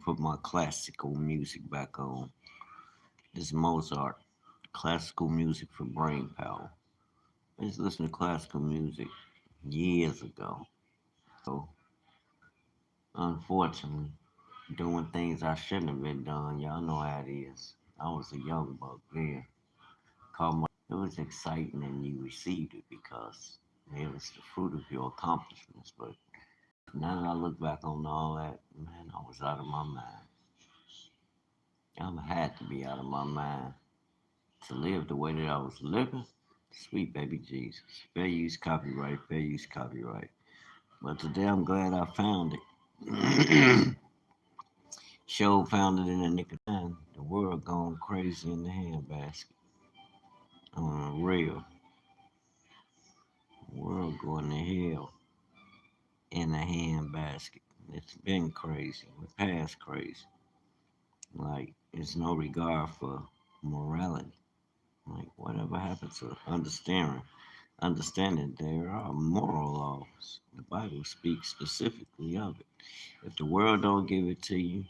put my classical music back on. This Mozart, classical music for brain power. I used to listen to classical music years ago. So, unfortunately, doing things I shouldn't have been doing. Y'all know how it is. I was a young buck then. It was exciting and you received it because it was the fruit of your accomplishments. But now that I look back on all that, man, I was out of my mind. I had to be out of my mind to live the way that I was living. Sweet baby Jesus. Fair use copyright, fair use copyright. But today I'm glad I found it. Show found it in the nick of time. The world gone crazy in the handbasket. Real. The world going to hell in the handbasket. It's been crazy. We're past crazy. Like, there's no regard for morality. Like, whatever happened to understanding there are moral laws. The Bible speaks specifically of it. If the world don't give it to you,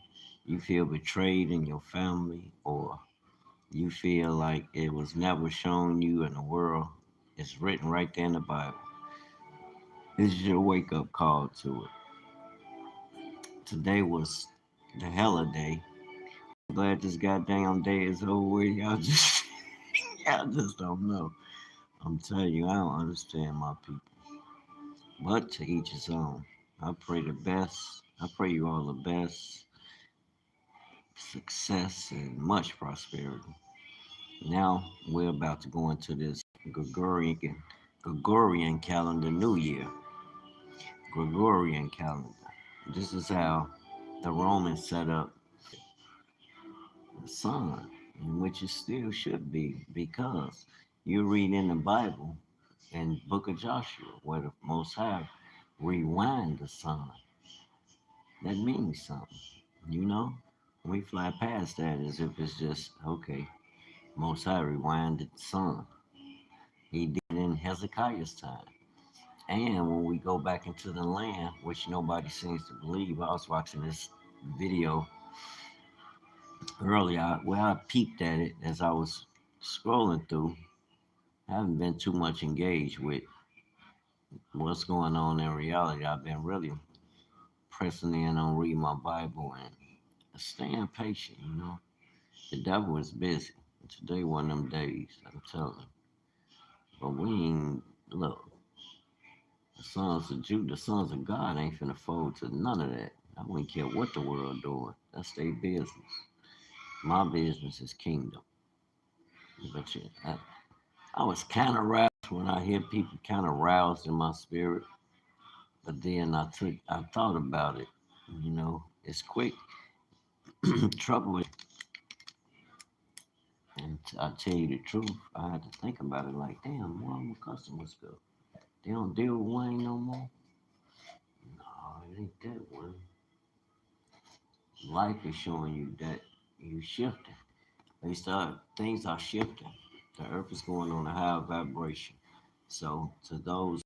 you feel betrayed in your family, or you feel like it was never shown you in the world. It's written right there in the Bible. This is your wake up call to it. Today was the hella day. I'm glad this goddamn day is over with. Y'all just y'all just don't know. I'm telling you, I don't understand my people. But to each his own. I pray the best. I pray you all the best, success, and much prosperity. Now we're about to go into this Gregorian calendar New Year. Gregorian calendar. This is how the Romans set up the sun, in which it still should be, because you read in the Bible in Book of Joshua where the Most High rewind the sun. That means something, you know. We fly past that as if it's just okay. Most High rewinded the sun. He did it in Hezekiah's time. And when we go back into the land, which nobody seems to believe, I was watching this video earlier where I peeped at it as I was scrolling through. I haven't been too much engaged with what's going on in reality. I've been really pressing in on reading my Bible and staying patient, you know. The devil is busy. Today one of them days, I'm telling you. But we ain't look. The sons of God ain't finna fold to none of that. I wouldn't care what the world doing. That's their business. My business is kingdom. But yeah, I was kind of roused when I hear people kind of roused in my spirit. But then I thought about it. You know, it's quick. Trouble is, and I tell you the truth, I had to think about it. Like, damn, where my customers go? They don't deal with Wayne no more. No, it ain't that one. Life is showing you that you shifting. Things are shifting. The earth is going on a higher vibration. So to those,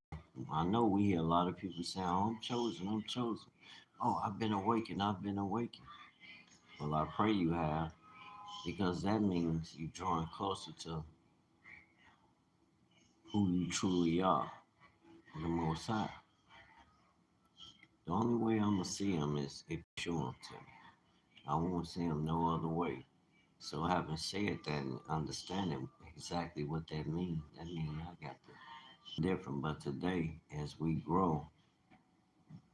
I know we hear a lot of people saying, "Oh, I'm chosen, I'm chosen." Oh, I've been awakened, I've been awakened. Well, I pray you have, because that means you're drawing closer to who you truly are, the Most High. The only way I'm gonna see him is if you show him to me. I won't see him no other way. So having said that and understanding exactly what that means I got to different. But today, as we grow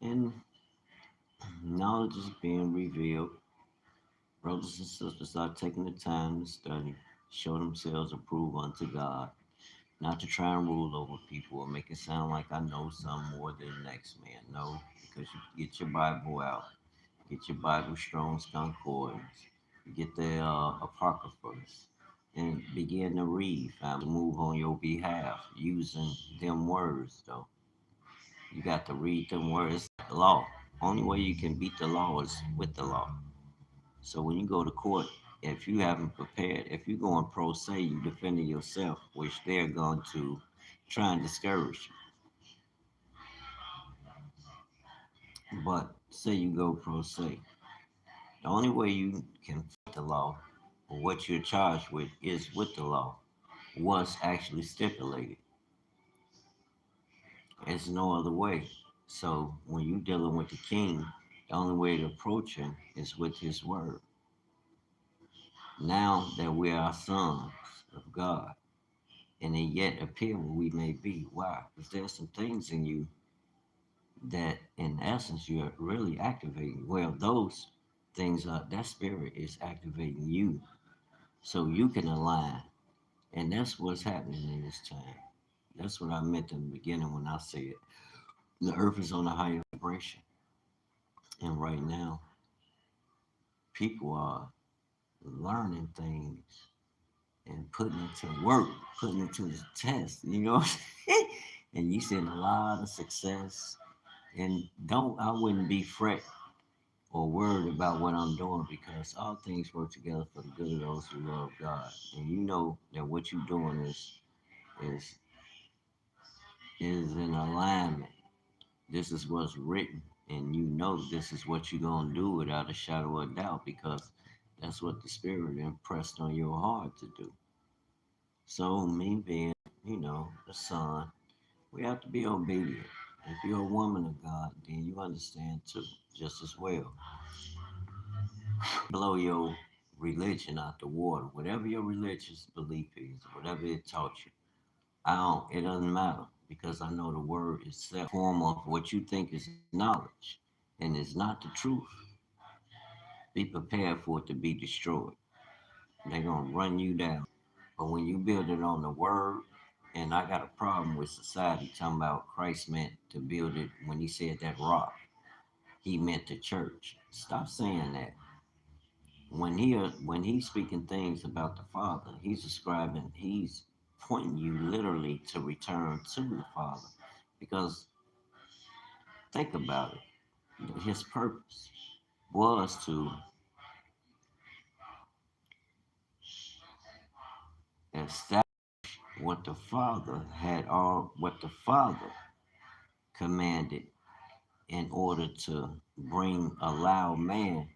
and knowledge is being revealed, brothers and sisters are taking the time to study, show themselves approved unto God, not to try and rule over people or make it sound like I know some more than the next man. No, because you get your Bible out, get your Bible Strong's Concordance, get the Apocryphas, and begin to read. Family move on your behalf using them words, though. You got to read them words. Law. Only way you can beat the law is with the law. So when you go to court, if you haven't prepared, if you're going pro se, you defending yourself, which they're going to try and discourage you. But say you go pro se, The only way you can fight the law, or what you're charged with, is with the law. What's actually stipulated. There's no other way. So when you're dealing with the king, the only way to approach him is with his word. Now that we are sons of God, and it yet appear where we may be. Why? Because there's some things in you that, in essence, you're really activating. Well, those things are, that spirit is activating you so you can align. And that's what's happening in this time. That's what I meant in the beginning when I said the earth is on a higher vibration. And right now, people are learning things and putting it to work, putting it to the test, you know? And you seeing a lot of success. And I wouldn't be fret or worried about what I'm doing because all things work together for the good of those who love God. And you know that what you're doing is is in alignment. This is what's written, and you know this is what you're gonna do without a shadow of doubt because that's what the Spirit impressed on your heart to do. So me being, the son, we have to be obedient. If you're a woman of God, then you understand too, just as well. Blow your religion out the water. Whatever your religious belief is, whatever it taught you, it doesn't matter because I know the word itself, form of what you think is knowledge and is not the truth. Be prepared for it to be destroyed. They're gonna run you down. But when you build it on the word, and I got a problem with society talking about Christ meant to build it when he said that rock, he meant the church. Stop saying that. When he's speaking things about the Father, he's pointing you literally to return to the Father. Because think about it. His purpose was to establish what the Father commanded in order to allow man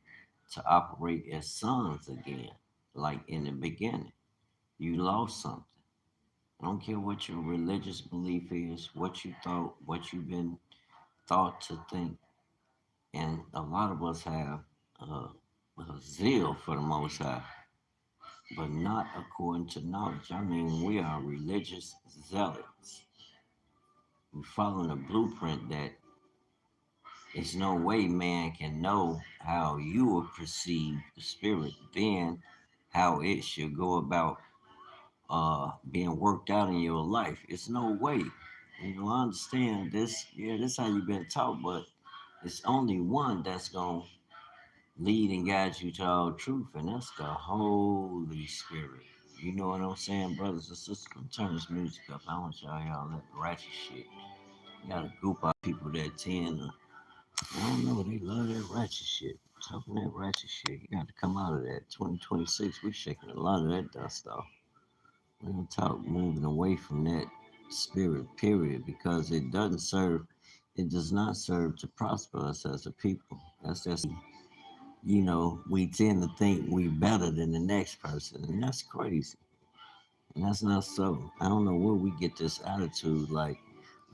to operate as sons again, like in the beginning. You lost something. I don't care what your religious belief is, what you thought, what you've been thought to think. And a lot of us have uh, a zeal for the Most High, but not according to knowledge. I mean, we are religious zealots. We're following a blueprint that there's no way man can know how you will perceive the spirit, then how it should go about being worked out in your life. It's no way. I understand this. Yeah, this how you've been taught, but it's only one that's gonna lead and guide you to all truth, and that's the Holy Spirit. You know what I'm saying, brothers and sisters? Turn this music up. I want y'all that ratchet shit. You got a group of people that tend to, I don't know, they love that ratchet shit. Talking that ratchet shit. You got to come out of that. 2026, we shaking a lot of that dust off. We're going to talk moving away from that spirit, period, because it does not serve to prosper us as a people. That's just, we tend to think we better than the next person, and that's crazy. And that's not so. I don't know where we get this attitude like,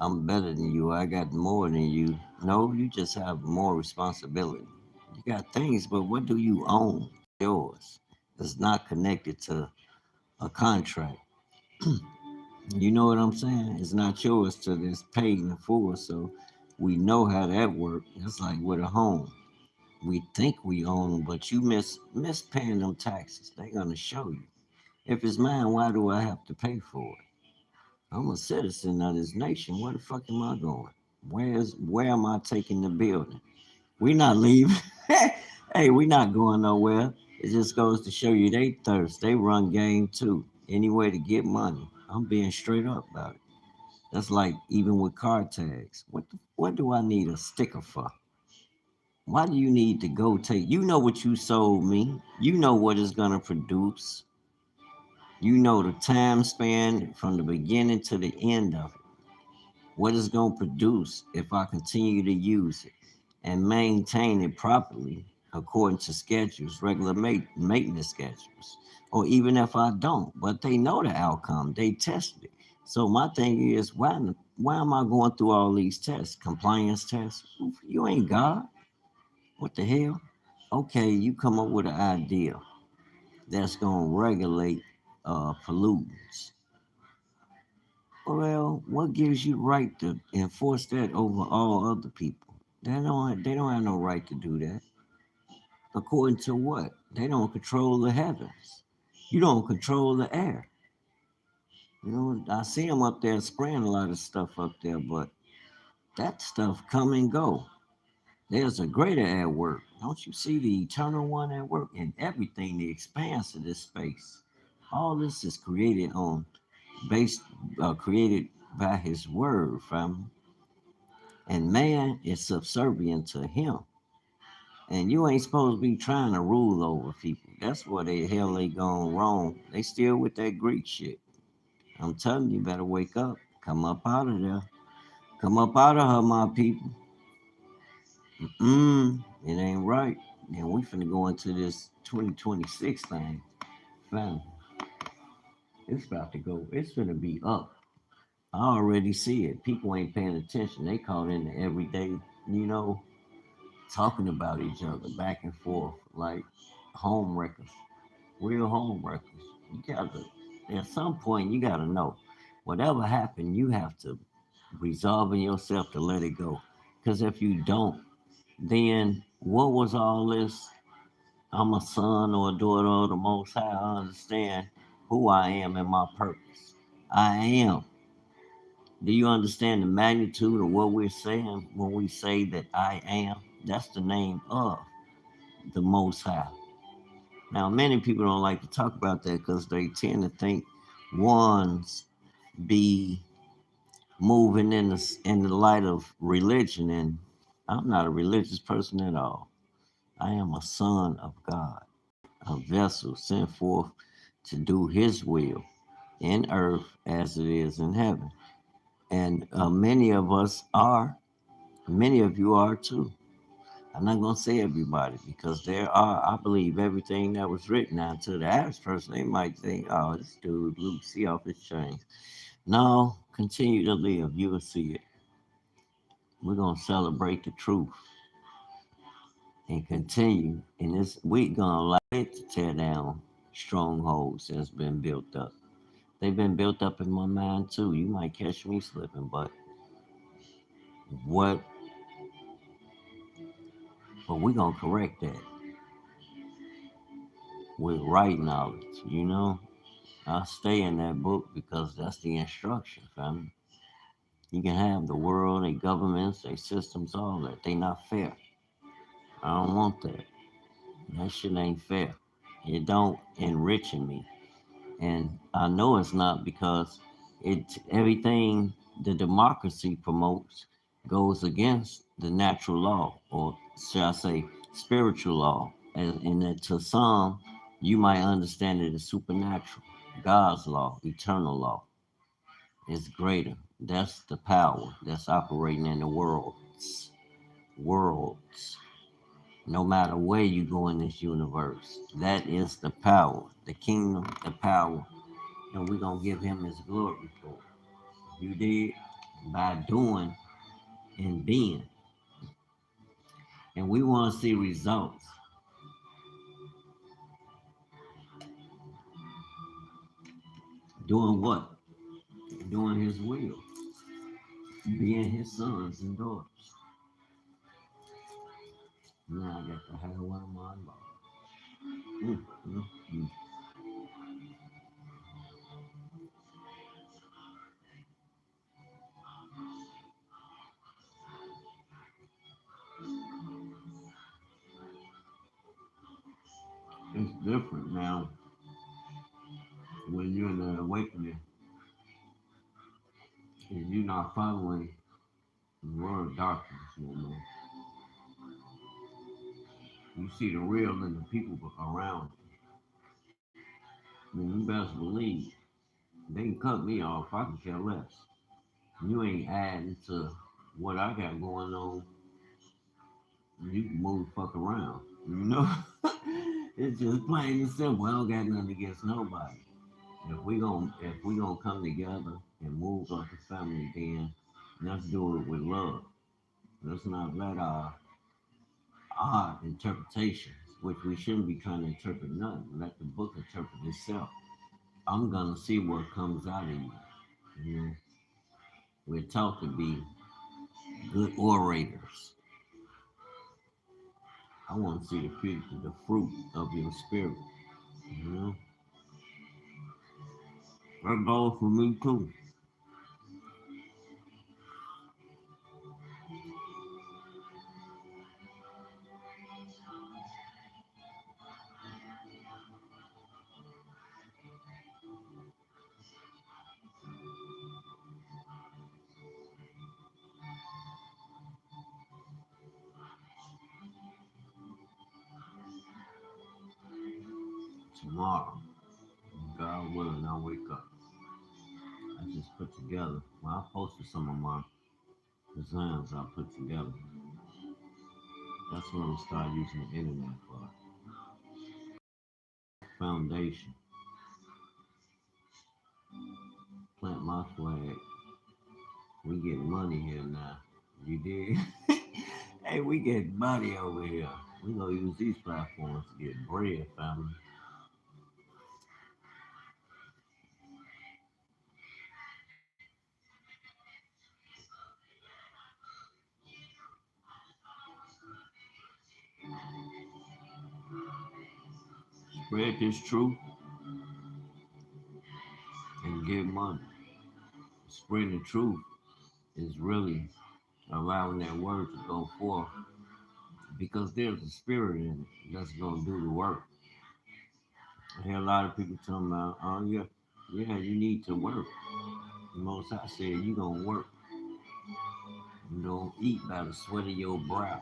I'm better than you, I got more than you. No, you just have more responsibility. You got things, but what do you own? Yours. It's not connected to a contract. You know what I'm saying? It's not yours till it's paid in full. So we know how that works. It's like with a home. We think we own them, but you miss paying them taxes. They're gonna show you. If it's mine, why do I have to pay for it? I'm a citizen of this nation. Where the fuck am I going? Where am I taking the building? We not leaving. Hey, we not going nowhere. It just goes to show you they thirst. They run game too. Any way to get money. I'm being straight up about it. That's like even with car tags. What do I need a sticker for? Why do you need to go take? You know what you sold me. You know what it's gonna produce. You know the time span from the beginning to the end of it. What it's gonna produce if I continue to use it and maintain it properly. according to schedules, regular maintenance schedules, or even if I don't, but they know the outcome, they tested it. So my thing is, why am I going through all these tests, compliance tests? You ain't God. What the hell? Okay, you come up with an idea that's gonna regulate pollutants. Well, what gives you right to enforce that over all other people? They don't have no right to do that. According to what? They don't control the heavens. You don't control the air. You know, I see them up there spraying a lot of stuff up there, but that stuff come and go. There's a greater at work. Don't you see the eternal one at work in everything, the expanse of this space? All this is created on based created by his word, family. And man is subservient to him. And you ain't supposed to be trying to rule over people. That's where the hell they gone wrong. They still with that Greek shit. I'm telling you, better wake up. Come up out of there. Come up out of her, my people. It ain't right. And we finna go into this 2026 thing. Fam, it's about to go. It's finna be up. I already see it. People ain't paying attention. They caught in the everyday, you know, talking about each other back and forth like home wreckers, real home wreckers. You gotta, at some point, you gotta know whatever happened, you have to resolve in yourself to let it go. Because if you don't, then what was all this? I'm a son or a daughter of the Most High. I understand who I am and my purpose. I am. Do you understand the magnitude of what we're saying when we say that I am? That's the name of the Most High. Now, many people don't like to talk about that because they tend to think ones be moving in the light of religion, and I'm not a religious person at all. I am a son of God, a vessel sent forth to do His will in earth as it is in heaven. And many of you are too. I'm not going to say everybody because I believe everything that was written. Now, to the average person, they might think, oh, this dude, Luke, see off his chain. No, continue to live. You will see it. We're going to celebrate the truth and continue. And this week, going to allow it to tear down strongholds that's been built up. They've been built up in my mind too. You might catch me slipping, but what? But we're going to correct that with right knowledge, you know? I stay in that book because that's the instruction, family. You can have the world, their governments, their systems, all that. They not fair. I don't want that. That shit ain't fair. It don't enriching me. And I know it's not because everything the democracy promotes goes against the natural law, or should I say spiritual law. And that to some, you might understand it as supernatural. God's law, eternal law, is greater. That's the power that's operating in the worlds. No matter where you go in this universe, that is the power, the kingdom, the power, and we're gonna give him his glory for it. You did by doing and being, and we want to see results. Doing what? Doing his will, being his sons and daughters. Now I got to have one of my laws. Mm, mm, mm. It's different now when you're in the awakening and you're not following the world of darkness no more. You see the real in the people around you. And you best believe they can cut me off. I can care less. You ain't adding to what I got going on. You can move the fuck around. You know, it's just plain and simple. I don't got nothing against nobody. If we gonna come together and move like a family, then let's do it with love. Let's not let our interpretations, which we shouldn't be trying to interpret nothing. Let the book interpret itself. I'm gonna see what comes out of you. You know, we're taught to be good orators. I want to see the fruit of your spirit. You know, that goes for me too. Tomorrow, God willing, I'll wake up. I just put together. Well, I posted some of my designs I put together. That's what I'm start using the internet for. Foundation. Plant my flag. We get money here now. You dig? Hey, we get money over here. We gonna use these platforms to get bread, family. Spread this truth and get money. Spreading the truth is really allowing that word to go forth because there's a spirit in it that's gonna do the work. I hear a lot of people talking about, oh yeah, yeah, you need to work. The Most High said you gonna work. You don't eat by the sweat of your brow.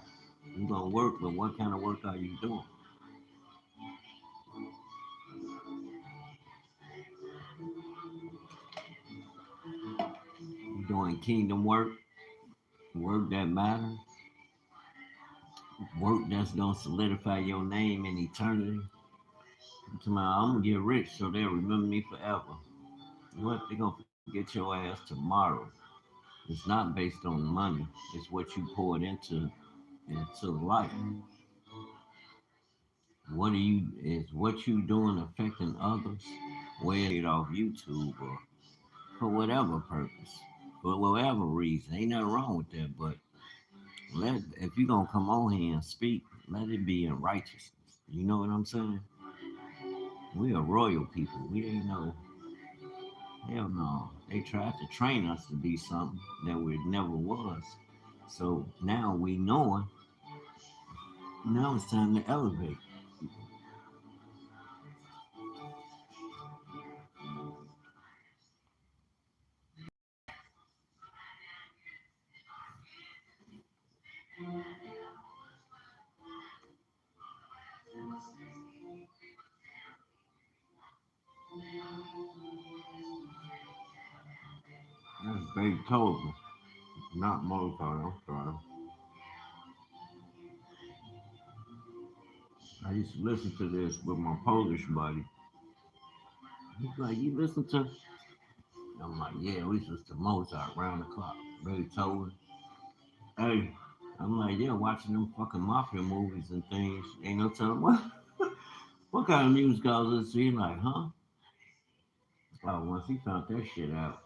You gonna work, but what kind of work are you doing? You doing kingdom work, work that matters, work that's gonna solidify your name in eternity. Tomorrow I'm gonna get rich so they'll remember me forever. You know what? They're gonna forget your ass tomorrow. It's not based on money. It's what you poured into life. What you doing affecting others? Whether it off YouTube or for whatever purpose, for whatever reason. Ain't nothing wrong with that, but if you gonna come on here and speak, let it be in righteousness. You know what I'm saying? We are royal people. We ain't no hell no. They tried to train us to be something that we never was. So now we knowing. Now it's time to elevate. That's Beethoven, not Mozart. I'm sorry. I used to listen to this with my Polish buddy. He's like, "You listen to?" I'm like, "Yeah, we listen to Mozart round the clock." Beethoven. Hey, I'm like, "Yeah, watching them fucking mafia movies and things. Ain't no telling what what kind of music I was listening to." He like, "Huh?" Oh, once he found that shit out,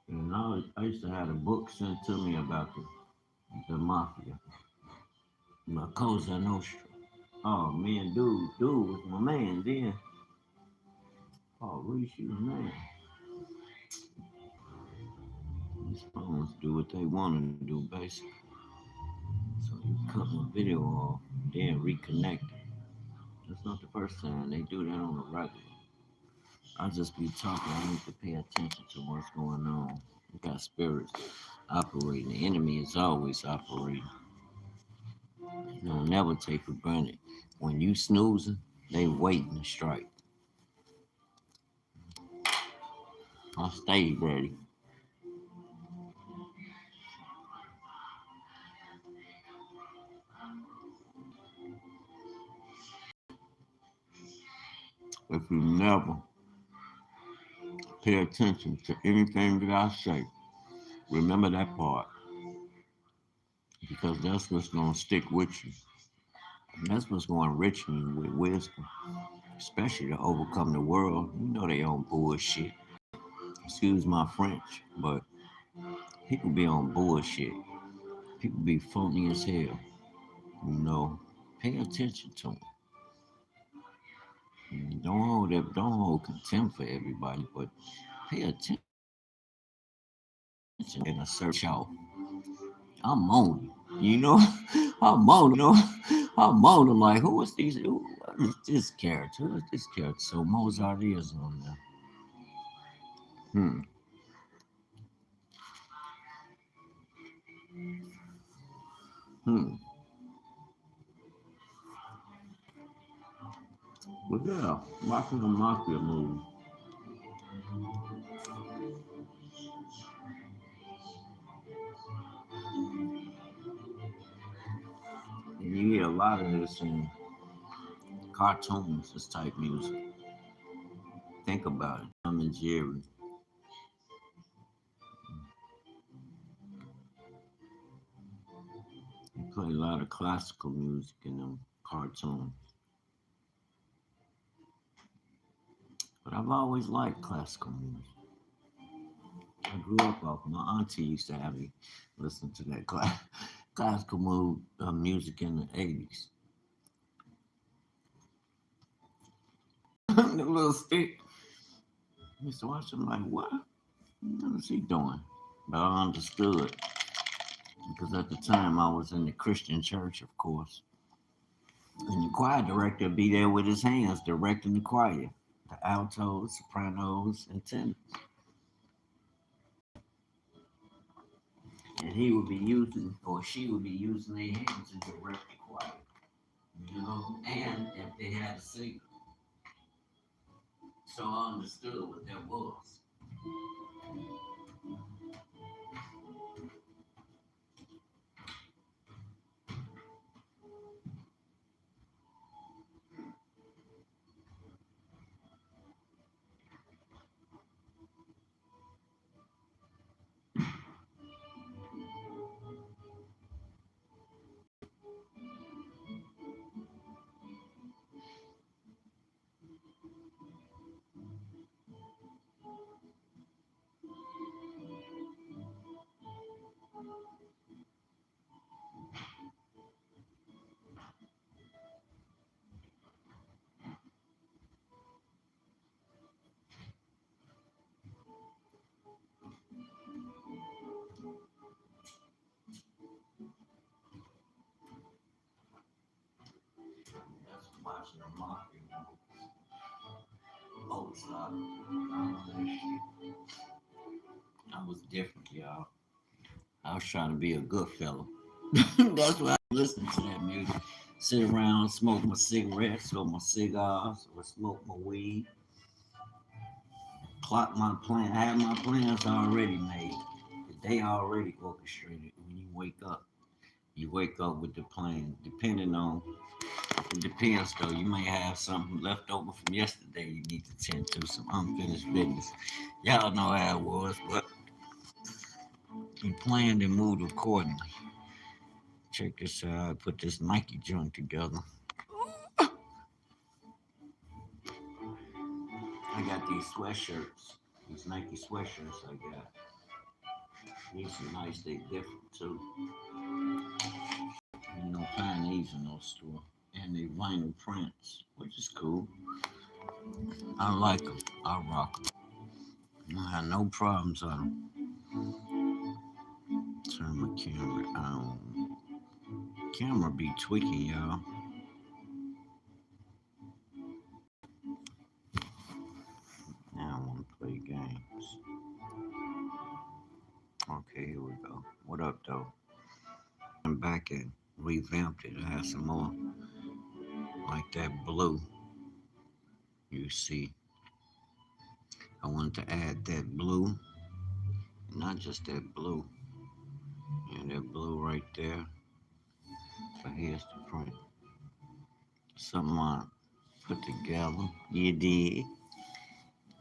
and I used to have a book sent to me about the mafia, my Cosa Nostra. Oh man, dude was my man then. Oh, Reese, you was man. These phones do what they want to do, basically. So you cut my video off, then reconnect it. That's not the first time they do that on the regular. I just be talking. I need to pay attention to what's going on. We got spirits operating. The enemy is always operating. You don't never take for granted. When you snoozing, they waiting to strike. I stay ready. if you never pay attention to anything that I say, remember that part because that's what's going to stick with you. And that's what's going to enrich you with wisdom, especially to overcome the world. You know they on bullshit. Excuse my French, but people be on bullshit. People be phony as hell. You know, pay attention to them. Don't hold contempt for everybody, but pay attention in a search out. I'm moaning, you know. I'm moaning, I'm moaning like, what is this character? Who is this character? So Mozart is on there. Hmm. Hmm. But yeah, watching a mafia movie. And you hear a lot of this in cartoons, this type music. Think about it. Tom and Jerry. They play a lot of classical music in them cartoons. But I've always liked classical music. I grew up off my auntie used to have me listen to that classical music in the 80s. The little stick. I used to watch them like, what? What is he doing? But I understood because at the time I was in the Christian church, of course. And the choir director would be there with his hands directing the choir, the altos, sopranos, and tenors. And he would be using, or she would be using their hands to direct the choir, you know, and if they had a singer. So I understood what that was. That's watching a mockery. Oh, stop. I was different, y'all. I was trying to be a good fellow. That's why I listen to that music. Sit around, smoke my cigarettes or my cigars, or smoke my weed. Clock my plan. I have my plans already made. The day already orchestrated. When you wake up with the plan. Depending on, it depends though. You may have something left over from yesterday you need to tend to, some unfinished business. Y'all know how it was, but you planned and moved accordingly. Check this out. I put this Nike joint together. I got these sweatshirts. These Nike sweatshirts I got. These are nice. They different too. You don't find these in no store. And they vinyl prints, which is cool. I like them. I rock them. I have no problems on them. Turn my camera on. Camera be tweaking, y'all. Now I want to play games. Okay, here we go. What up, though? I'm back and revamped it. I have some more like that blue. You see, I wanted to add that blue, not just that blue. And that blue right there. But here's the print. Something put together. You did.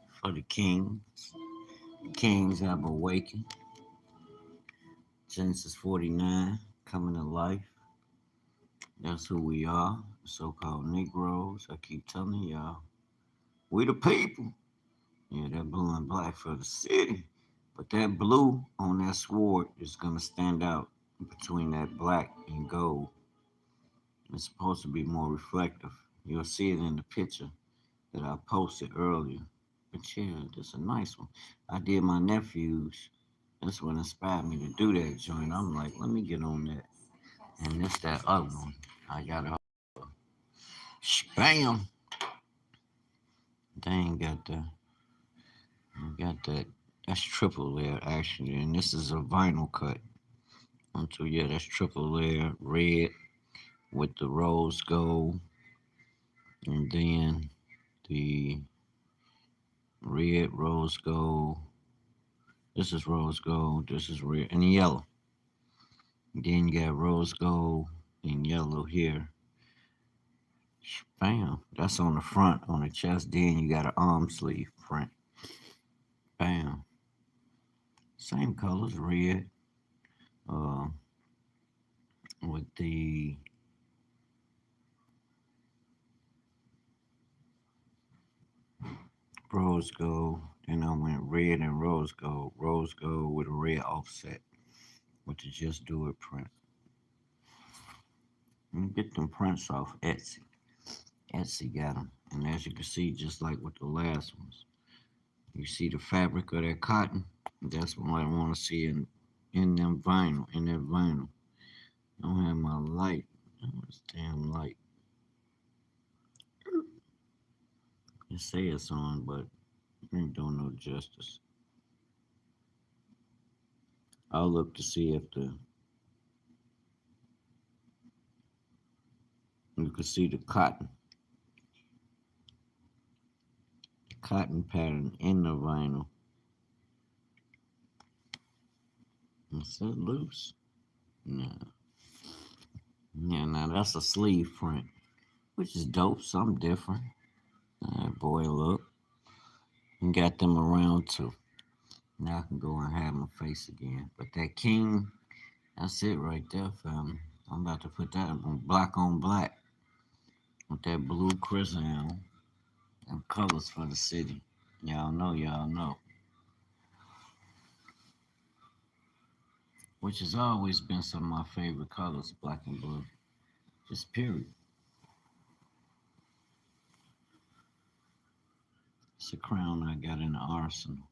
For the kings. The kings have awakened. Genesis 49, coming to life. That's who we are, so-called Negroes. I keep telling y'all, we the people. Yeah, that blue and black for the city. But that blue on that sword is gonna stand out between that black and gold. It's supposed to be more reflective. You'll see it in the picture that I posted earlier. But yeah, that's a nice one. I did my nephew's. That's what inspired me to do that joint. I'm like, let me get on that. And it's that other one. I got a spam. They ain't got that. I got that. That's triple layer actually, and this is a vinyl cut. So yeah, that's triple layer red with the rose gold, and then the red rose gold. This is rose gold. This is red and yellow. And then you got rose gold and yellow here. Bam. That's on the front on the chest. Then you got an arm sleeve print. Bam. Same colors, red. Uh, with the rose gold. Then I went red and rose gold with a red offset with the Just Do It print. You get them prints off Etsy. Etsy got them. And as you can see, just like with the last ones, you see the fabric of that cotton. That's what I want to see in them vinyl, in that vinyl. I don't have my light. Oh, it's damn light. It say it's on, but it ain't doing no justice. I'll look to see if you can see the cotton pattern in the vinyl. Is it loose? No. Yeah, now that's a sleeve print, which is dope. Something different. Boy, look. And got them around too. Now I can go and have my face again. But that king, that's it right there, family. I'm about to put that on black with that blue chrysanthemum and colors for the city. Y'all know, y'all know. Which has always been some of my favorite colors, black and blue. Just period. It's a crown I got in the arsenal.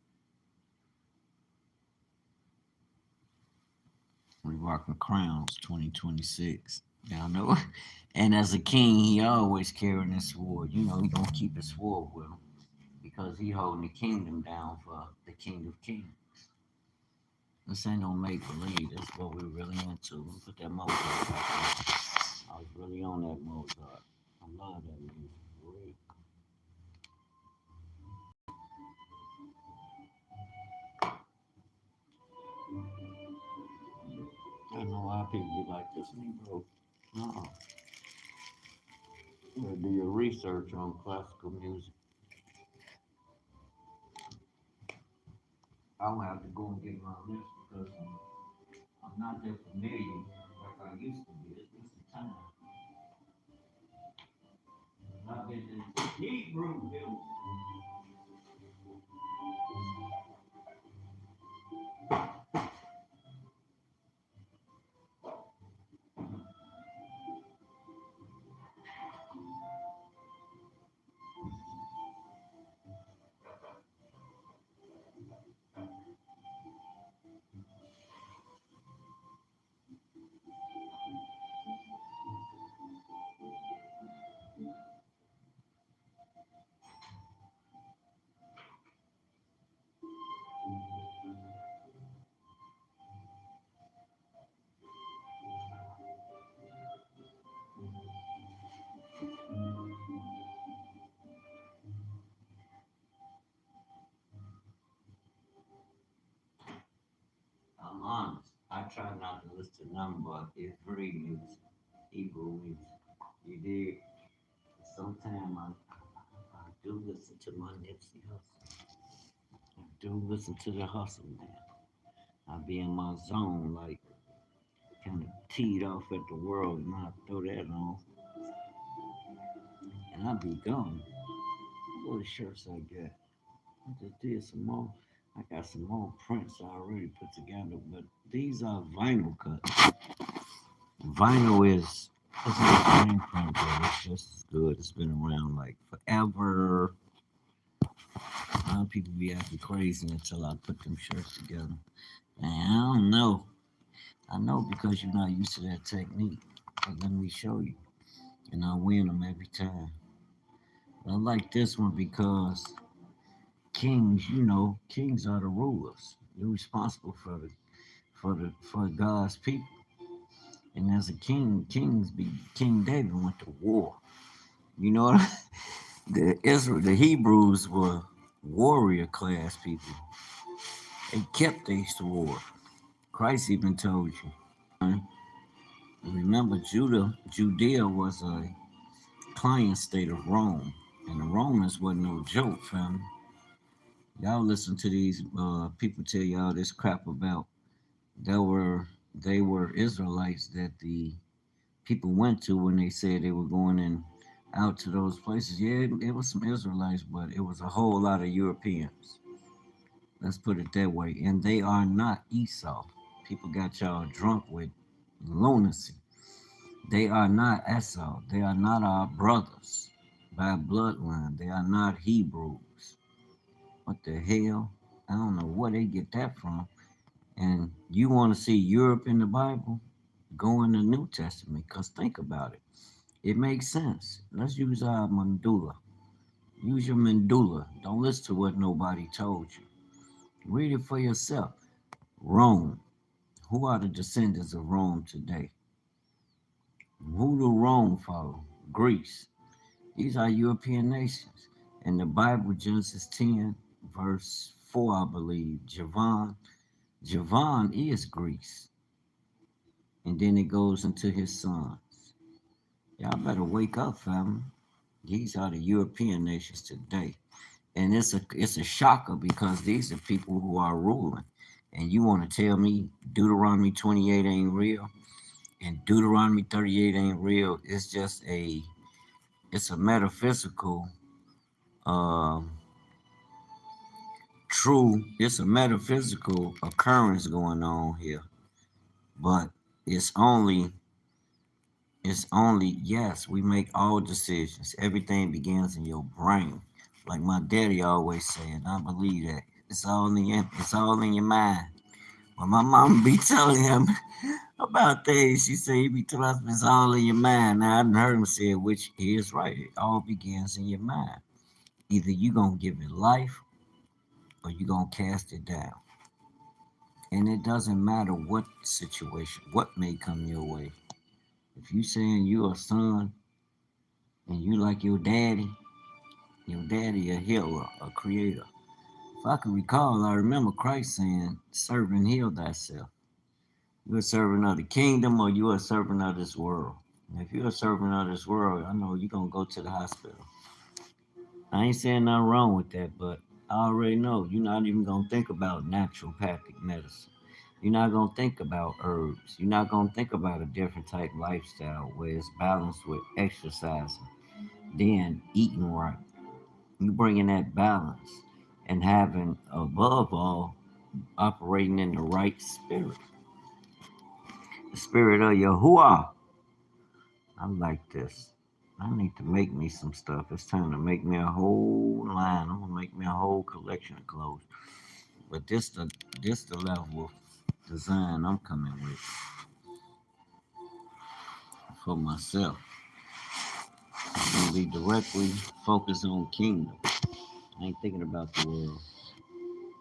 We rocking crowns 2026. Y'all know. And as a king, he always carrying his sword. You know, he gonna keep his sword with him because he holding the kingdom down for the King of Kings. This ain't no make believe. That's what we're really into. Put that Mozart back on. I was really on that Mozart. I love that music. For real. I know a lot of people be like, this Negro. No. You gotta do your research on classical music. I'll have to go and get my list because I'm not that familiar like I used to be. It's been some time. I've been in Hebrew music. I'm honest. I try not to listen to nothing but Hebrew music. Hebrew music. You dig? Sometimes do listen to my Nipsey Hussle. I do listen to the hustle, man. I be in my zone, like kind of teed off at the world, and I throw that on, and I be gone. What the shirts I got? I just did some more. I got some more prints I already put together, but these are vinyl cuts. Vinyl is it's not screen print, but it's just as good. It's been around like forever. A lot of people be acting crazy until I put them shirts together. And I don't know. I know because you're not used to that technique. But let me show you. And I win them every time. I like this one because kings, kings are the rulers. You're responsible for God's people. And as a king, King David went to war. You know what? The Hebrews were warrior class people. They kept their sword. Christ even told you. Remember, Judea was a client state of Rome, and the Romans wasn't no joke, fam. Y'all listen to these people tell y'all this crap about there were they were Israelites that the people went to when they said they were going in out to those places. Yeah, it was some Israelites, but it was a whole lot of Europeans. Let's put it that way. And they are not Esau. People got y'all drunk with lunacy. They are not Esau. They are not our brothers by bloodline. They are not Hebrews. What the hell? I don't know where they get that from. And you want to see Europe in the Bible? Go in the New Testament, because think about it. It makes sense. Let's use our mandula. Use your mandula. Don't listen to what nobody told you. Read it for yourself. Rome. Who are the descendants of Rome today? Who do Rome follow? Greece. These are European nations. In the Bible, Genesis 10, verse 4, I believe, Javan is Greece. And then it goes into his sons. Y'all better wake up, family. These are the European nations today. And it's a shocker because these are people who are ruling. And you want to tell me Deuteronomy 28 ain't real and Deuteronomy 38 ain't real. It's a metaphysical uh it's a metaphysical occurrence going on here. But it's only yes, we make all decisions. Everything begins in your brain. Like my daddy always said, I believe that. It's all in your mind. When my mom be telling him about things, she say he be telling us it's all in your mind. Now I done heard him say it, which is right. It all begins in your mind. Either you gonna give it life or you gonna cast it down. And it doesn't matter what situation, what may come your way. If you saying you a son and you like your daddy a healer, a creator. If I can recall, I remember Christ saying, serve and heal thyself. You're a servant of the kingdom or you're a servant of this world. And if you're a servant of this world, I know you're going to go to the hospital. I ain't saying nothing wrong with that, but I already know you're not even going to think about naturopathic medicine. You're not going to think about herbs. You're not going to think about a different type lifestyle where it's balanced with exercising, then eating right. You bringing that balance and having, above all, operating in the right spirit. The spirit of Yahuwah. I like this. I need to make me some stuff. It's time to make me a whole line. I'm gonna make me a whole collection of clothes. But this the level of design I'm coming with for myself. It's gonna be directly focused on kingdom. I ain't thinking about the world.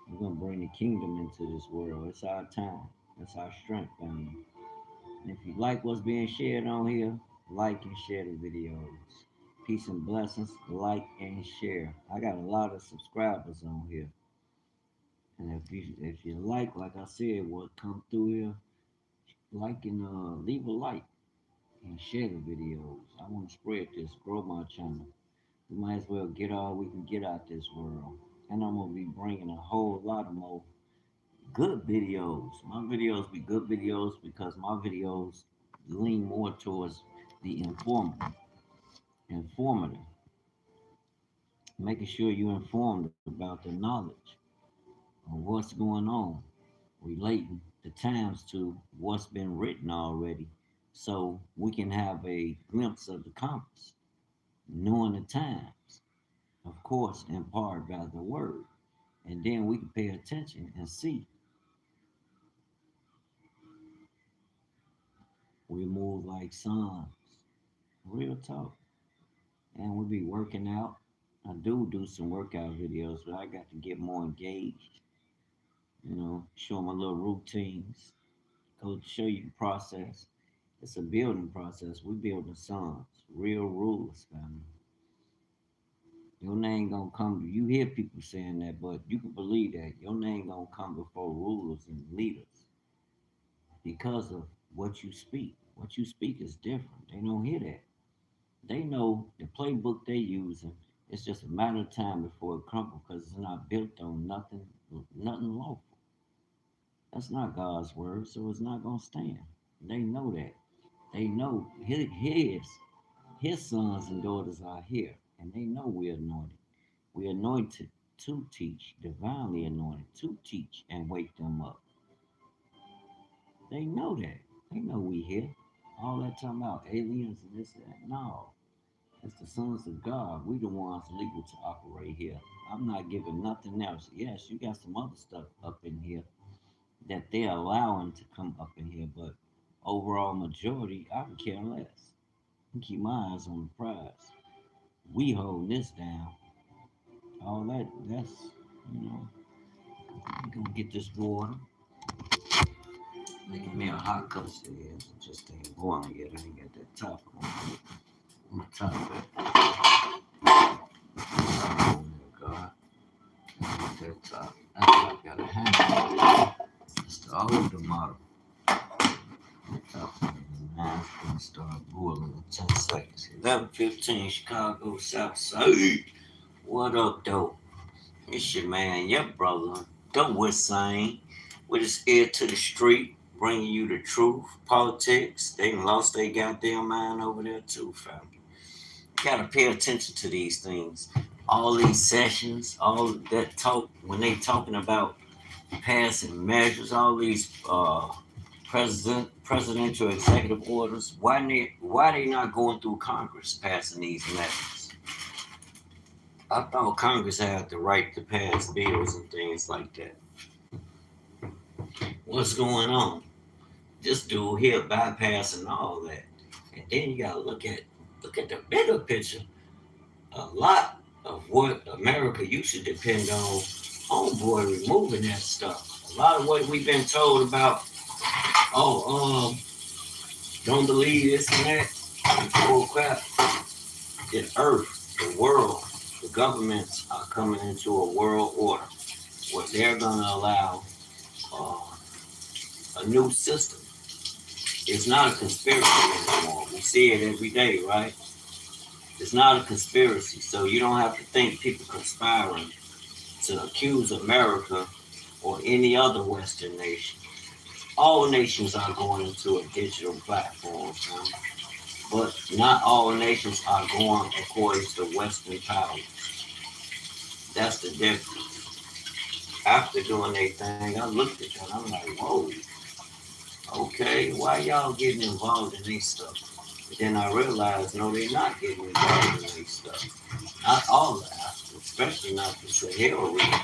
We're gonna bring the kingdom into this world. It's our time. It's our strength, family. And if you like what's being shared on here, like and share the videos. Peace and blessings. Like and share. I got a lot of subscribers on here. And if you like I said, what come through here, like and leave a like and share the videos. I want to spread this, grow my channel. We might as well get all we can get out this world. And I'm gonna be bringing a whole lot of more good videos. My videos be good videos because my videos lean more towards the informative, making sure you're informed about the knowledge of what's going on, relating the times to what's been written already, so we can have a glimpse of the compass, knowing the times, of course, imparted by the word. And then we can pay attention and see. We move like sons. Real talk. And we be working out. I do some workout videos, but I got to get more engaged. Show my little routines. Go show you the process. It's a building process. We building sons. Real rulers, family. Your name gonna come. You hear people saying that, but you can believe that your name gonna come before rulers and leaders because of what you speak. What you speak is different. They don't hear that. They know the playbook they using. It's just a matter of time before it crumbles because it's not built on nothing lawful. That's not God's word, so it's not gonna stand. They know that. They know his sons and daughters are here, and they know we're anointed. We're anointed to teach, divinely anointed to teach and wake them up. They know that. They know we here. All that talking about aliens and this and that. No. It's the sons of God. We the ones legal to operate here. I'm not giving nothing else. Yes, you got some other stuff up in here that they're allowing to come up in here, but overall majority, I can care less. I keep my eyes on the prize. We hold this down. All that's, you know, I'm gonna get this water. Making me a hot cup of tea. It just ain't boiling yet. I ain't got that top on the top of it. Oh, God. That top. That top got a handle. It's the older model. The top now it's gonna start boiling in 10 seconds. 11:15 Chicago South Side. What up, though? It's your man, your brother, the Westside, with his ear to the street, bringing you the truth. Politics, they done lost their goddamn mind over there too, family. You gotta pay attention to these things. All these sessions, all that talk, when they talking about passing measures, all these presidential executive orders, why they not going through Congress passing these measures? I thought Congress had the right to pass bills and things like that. What's going on? This dude here bypassing all that. And then you gotta look at the bigger picture. A lot of what America used to depend on homeboy removing that stuff. A lot of what we've been told about, oh, don't believe this and that. Bull crap. The earth, the world, the governments are coming into a world order where they're gonna allow uh, a new system. It's not a conspiracy anymore. We see it every day, right? It's not a conspiracy. So you don't have to think people conspiring to accuse America or any other Western nation. All nations are going into a digital platform, right? But not all nations are going according to Western powers. That's the difference. After doing their thing, I looked at them. I'm like, whoa, okay, why y'all getting involved in this stuff? But then I realized, no, they're not getting involved in this stuff. Not all of Africa, especially not the Sahel region.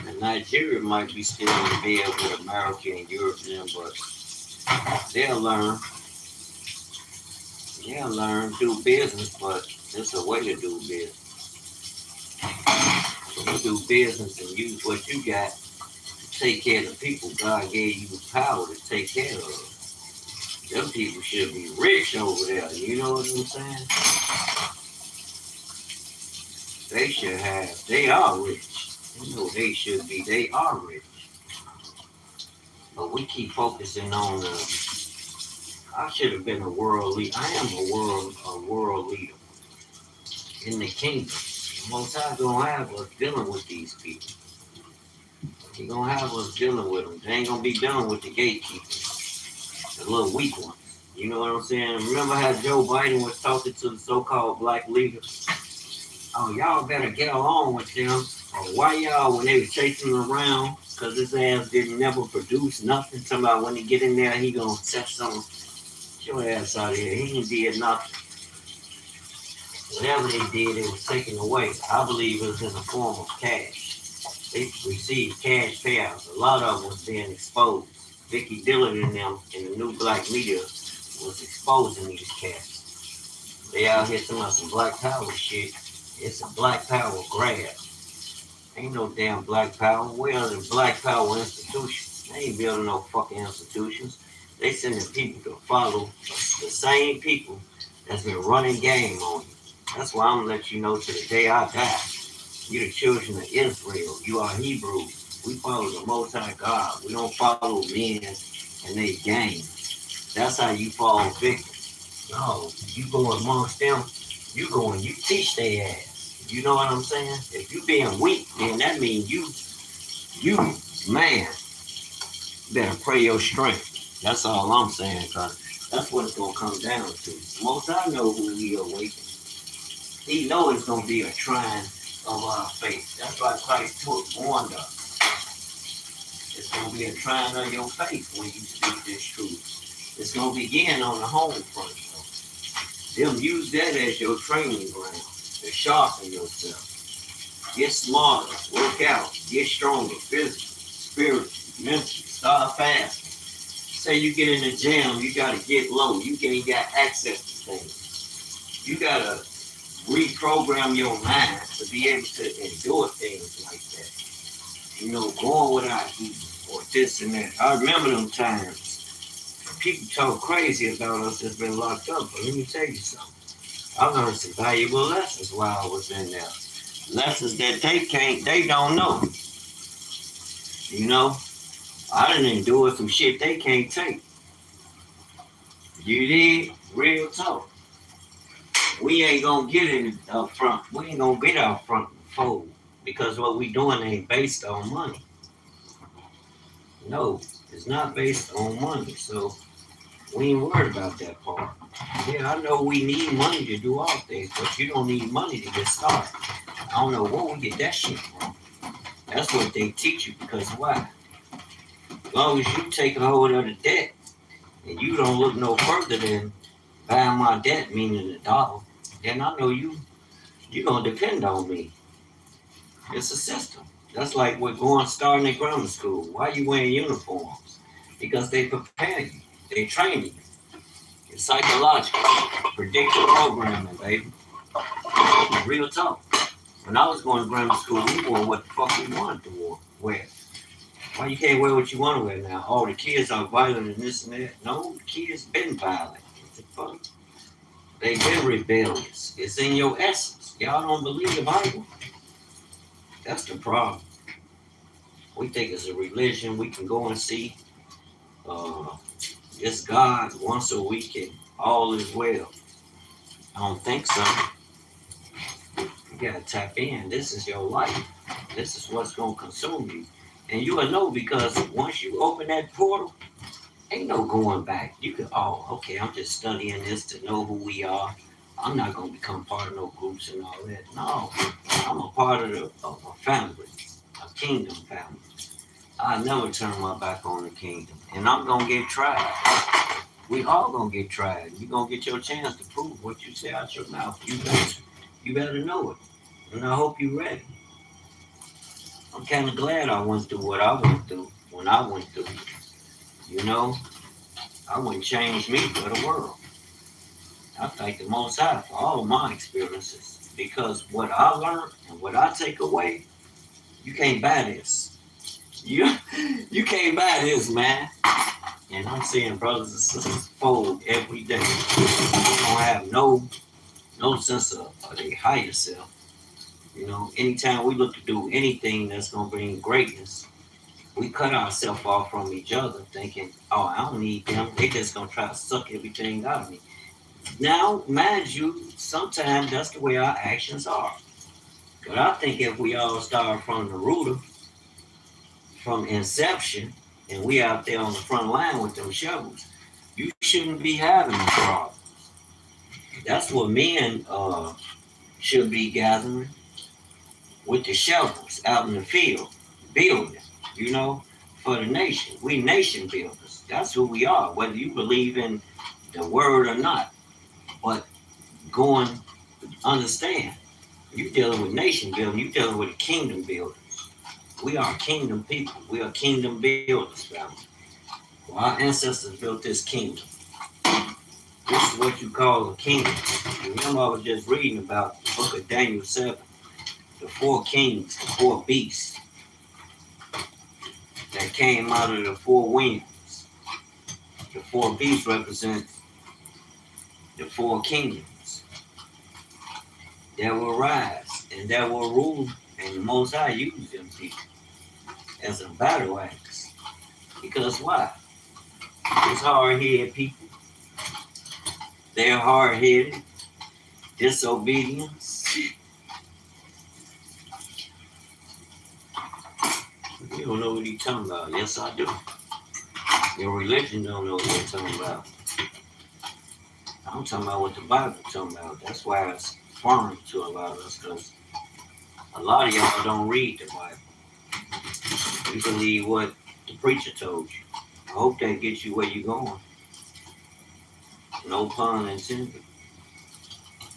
And Nigeria might be still in bed with America and European, but they'll learn. They'll learn, do business, but it's a way to do business. So you do business and use what you got to take care of the people God gave you the power to take care of. Them people should be rich over there. You know what I'm saying? They should have. They are rich. You know they should be. They are rich. But we keep focusing on. I should have been a world leader. I am a world leader. in the kingdom. The Most High gonna have us dealing with these people. He gonna have us dealing with them. They ain't gonna be dealing with the gatekeepers, the little weak ones. You know what I'm saying? Remember how Joe Biden was talking to the so-called black leaders? Oh, y'all better get along with them. Or why y'all, when they was chasing him around, because his ass didn't never produce nothing. Somebody, when he get in there, he gonna set some. Get your ass out of here. He ain't did nothing. Whatever they did, it was taken away. I believe it was in the form of cash. They received cash payouts. A lot of them was being exposed. Vicky Dillon and them in the new black media was exposing these cats. They out here talking about some black power shit. It's a black power grab. Ain't no damn black power. Where are the black power institutions? They ain't building no fucking institutions. They sending people to follow the same people that's been running game on you. That's why I'm gonna let you know to the day I die. You're the children of Israel. You are Hebrews. We follow the Most High God. We don't follow men and they game. That's how you fall victim. No, you go amongst them. You go and you teach their ass. You know what I'm saying? If you being weak, then that means you, man, better pray your strength. That's all I'm saying, cause that's what it's gonna come down to. Most I know who we awaken. He know it's gonna be a trying of our faith. That's why Christ warned us. It's gonna be a trying of your faith when you speak this truth. It's gonna begin on the home front. Them use that as your training ground to sharpen yourself. Get smarter, work out, get stronger, physically, spiritually, mentally, start fasting. Say you get in the gym, you gotta get low. You ain't got access to things. You gotta reprogram your mind to be able to endure things like that. You know, going without eating or this and that. I remember them times. People talk crazy about us that's been locked up, but let me tell you something. I learned some valuable lessons while I was in there. Lessons that they don't know. You know, I didn't endure some shit they can't take. You did? Real talk. We ain't gonna get it up front. We ain't gonna get out front and fold because what we doing ain't based on money. No, it's not based on money. So we ain't worried about that part. Yeah, I know we need money to do all things, but you don't need money to get started. I don't know where we get that shit from. That's what they teach you because why? As long as you take a hold of the debt and you don't look no further than buying my debt, meaning the dollar, then I know you're gonna depend on me. It's a system. That's like we're starting at grammar school. Why are you wearing uniforms? Because they prepare you. They train you. It's psychological. Predictive programming, baby. Real talk. When I was going to grammar school, we wore what the fuck we wanted to wear. Why you can't wear what you want to wear now? Oh, the kids are violent and this and that. No, the kids been violent. It's fun. They been rebellious. It's in your essence. Y'all don't believe the Bible? That's the problem. We think it's a religion we can go and see. Uh, it's God once a week and all is well. I don't think so. You gotta tap in. This is your life. This is what's gonna consume you. And you will know because once you open that portal, ain't no going back. You can, oh, okay, I'm just studying this to know who we are. I'm not gonna become part of no groups and all that. No, I'm a part of a family, a kingdom family. I never turn my back on the kingdom, and I'm gonna get tried. We all gonna get tried. You gonna get your chance to prove what you say out your mouth. You better know it, and I hope you're ready. I'm kind of glad I went through what I went through when I went through. You know, I wouldn't change me for the world. I thank the Most High for all of my experiences because what I learned and what I take away, you can't buy this. You you can't buy this, man. And I'm seeing brothers and sisters fold every day. They don't have no sense of their higher self. You know, anytime we look to do anything that's gonna bring greatness, we cut ourselves off from each other, thinking, "Oh, I don't need them. They just gonna try to suck everything out of me." Now, mind you, sometimes that's the way our actions are. But I think if we all start from the rooter, from inception, and we out there on the front line with them shovels, you shouldn't be having a problem. That's what men should be gathering with the shovels out in the field, building, you know, for the nation. We nation builders. That's who we are, whether you believe in the word or not. But going, understand, you're dealing with nation building, you're dealing with a kingdom builder. We are kingdom people. We are kingdom builders, family. Well, our ancestors built this kingdom. This is what you call a kingdom. Remember, I was just reading about the book of Daniel 7, the four kings, the four beasts that came out of the four winds. The four beasts represent the four kingdoms that will rise and that will rule, and the Most High use them people as a battle axe. Because why? It's hard-headed people. They're hard-headed, disobedience. You don't know what he's talking about. Yes, I do. Your religion don't know what they're talking about. I'm talking about what the Bible's talking about. That's why it's foreign to a lot of us, because a lot of y'all don't read the Bible. You believe what the preacher told you. I hope that gets you where you're going. No pun intended.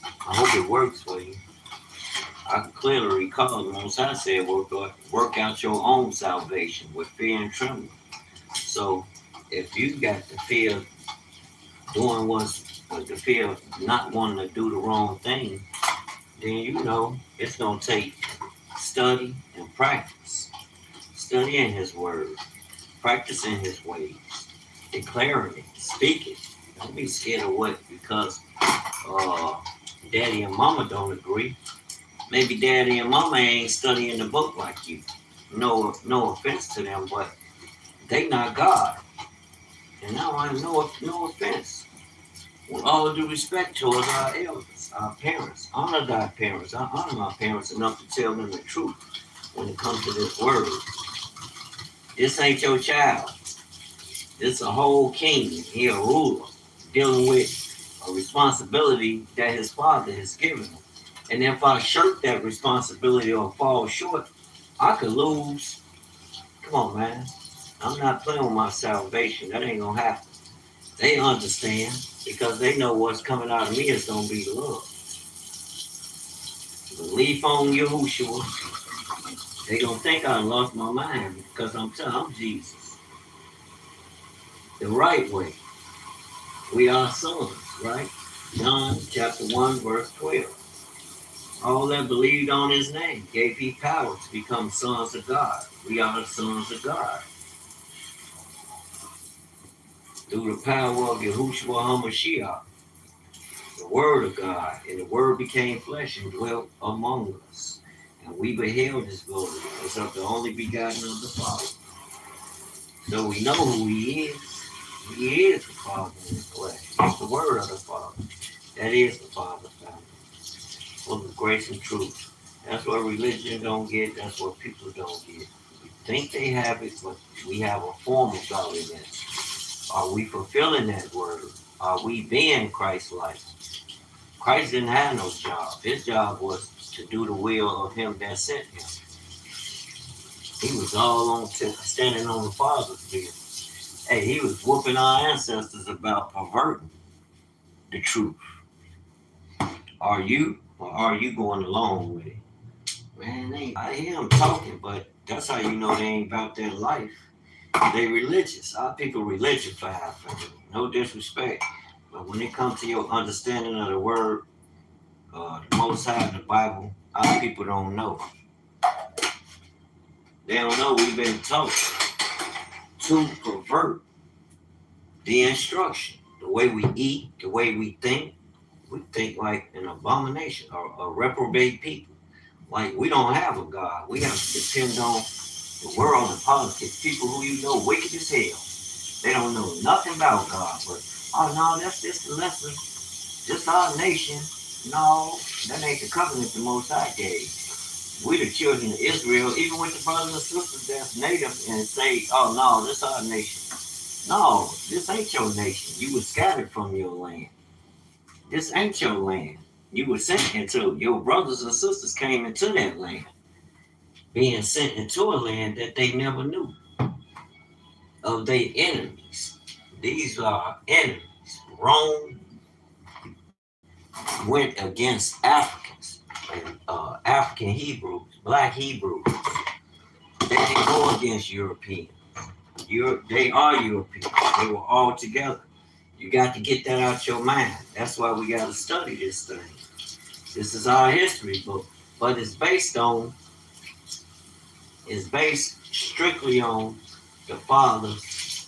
I hope it works for you. I can clearly recall the Most High said, work out your own salvation with fear and trembling. So if you got the fear of doing the fear of not wanting to do the wrong thing, then you know it's going to take study and practice. Studying His word, practicing His ways, declaring it, speak it. Don't be scared of what because daddy and mama don't agree. Maybe daddy and mama ain't studying the book like you. No offense to them, but they not God. And now I have no offense. With all due respect towards our elders, our parents. Honor thy parents. I honor my parents enough to tell them the truth when it comes to this word. This ain't your child. This a whole king. He a ruler dealing with a responsibility that his father has given him. And if I shirk that responsibility or fall short, I could lose. Come on, man. I'm not playing with my salvation. That ain't gonna happen. They understand because they know what's coming out of me is gonna be love. Belief on Yahushua. They gonna think I lost my mind because I'm Jesus. The right way. We are sons, right? John chapter 1, verse 12. All that believed on his name gave he power to become sons of God. We are the sons of God. Through the power of Yahushua HaMashiach, the word of God, and the word became flesh and dwelt among us. And we beheld his glory as of the only begotten of the Father. So we know who he is. He is the Father in the flesh. He's the word of the Father. That is the Father family. Full of grace and truth. That's what religion don't get. That's what people don't get. We think they have it, but we have a form of godliness. Are we fulfilling that word? Are we being Christ-like? Christ didn't have no job. His job was to do the will of him that sent him. He was all on standing on the Father's will. Hey, he was whooping our ancestors about perverting the truth. Are you, or are you going along with it? Man, I hear them talking, but that's how you know they ain't about their life. They religious. Our people religified. No disrespect. But when it comes to your understanding of the word, the Most High in the Bible, our people don't know. They don't know we've been taught to pervert the instruction. The way we eat, the way we think like an abomination or a reprobate people. Like we don't have a God. We have to depend on the world and politics. People who you know wicked as hell. They don't know nothing about God. But oh no, that's just the lesson. This our nation. No, that ain't the covenant the Most High gave. We the children of Israel, even with the brothers and sisters that's native and say, oh no, this our nation. No, this ain't your nation. You were scattered from your land. This ain't your land. You were sent into, your brothers and sisters came into that land, being sent into a land that they never knew of their enemies. These are enemies. Rome went against Africans and African Hebrews, black Hebrews. They didn't go against Europeans. They are Europeans. They were all together. You got to get that out your mind. That's why we got to study this thing. This is our history book, but it's based strictly on the Father's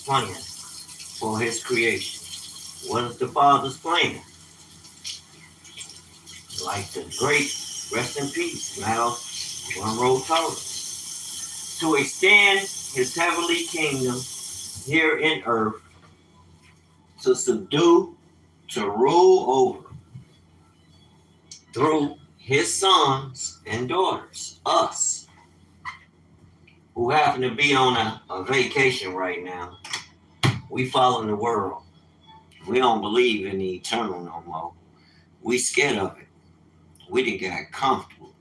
plan for His creation. What is the Father's plan? Like the great, rest in peace, Miles Monroe told us, to extend His heavenly kingdom here in earth, to subdue, to rule over, through His sons and daughters, us, who happen to be on a vacation right now. We following the world. We don't believe in the eternal no more. We scared of it. We done got comfortable.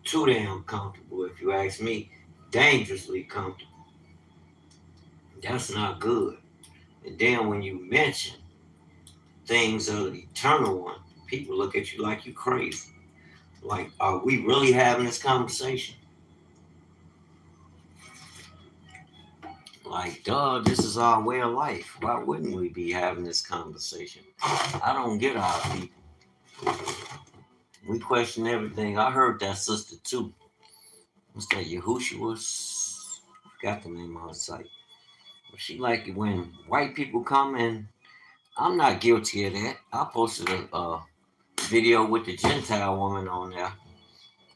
Too damn comfortable, if you ask me. Dangerously comfortable. That's not good. And then when you mention things of the eternal one, people look at you like you crazy. Like, are we really having this conversation? Like, duh, this is our way of life. Why wouldn't we be having this conversation? I don't get our people. We question everything. I heard that sister too. What's that? Yahushua? I forgot the name of her site. But she like it when white people come in. I'm not guilty of that. I posted a video with the Gentile woman on there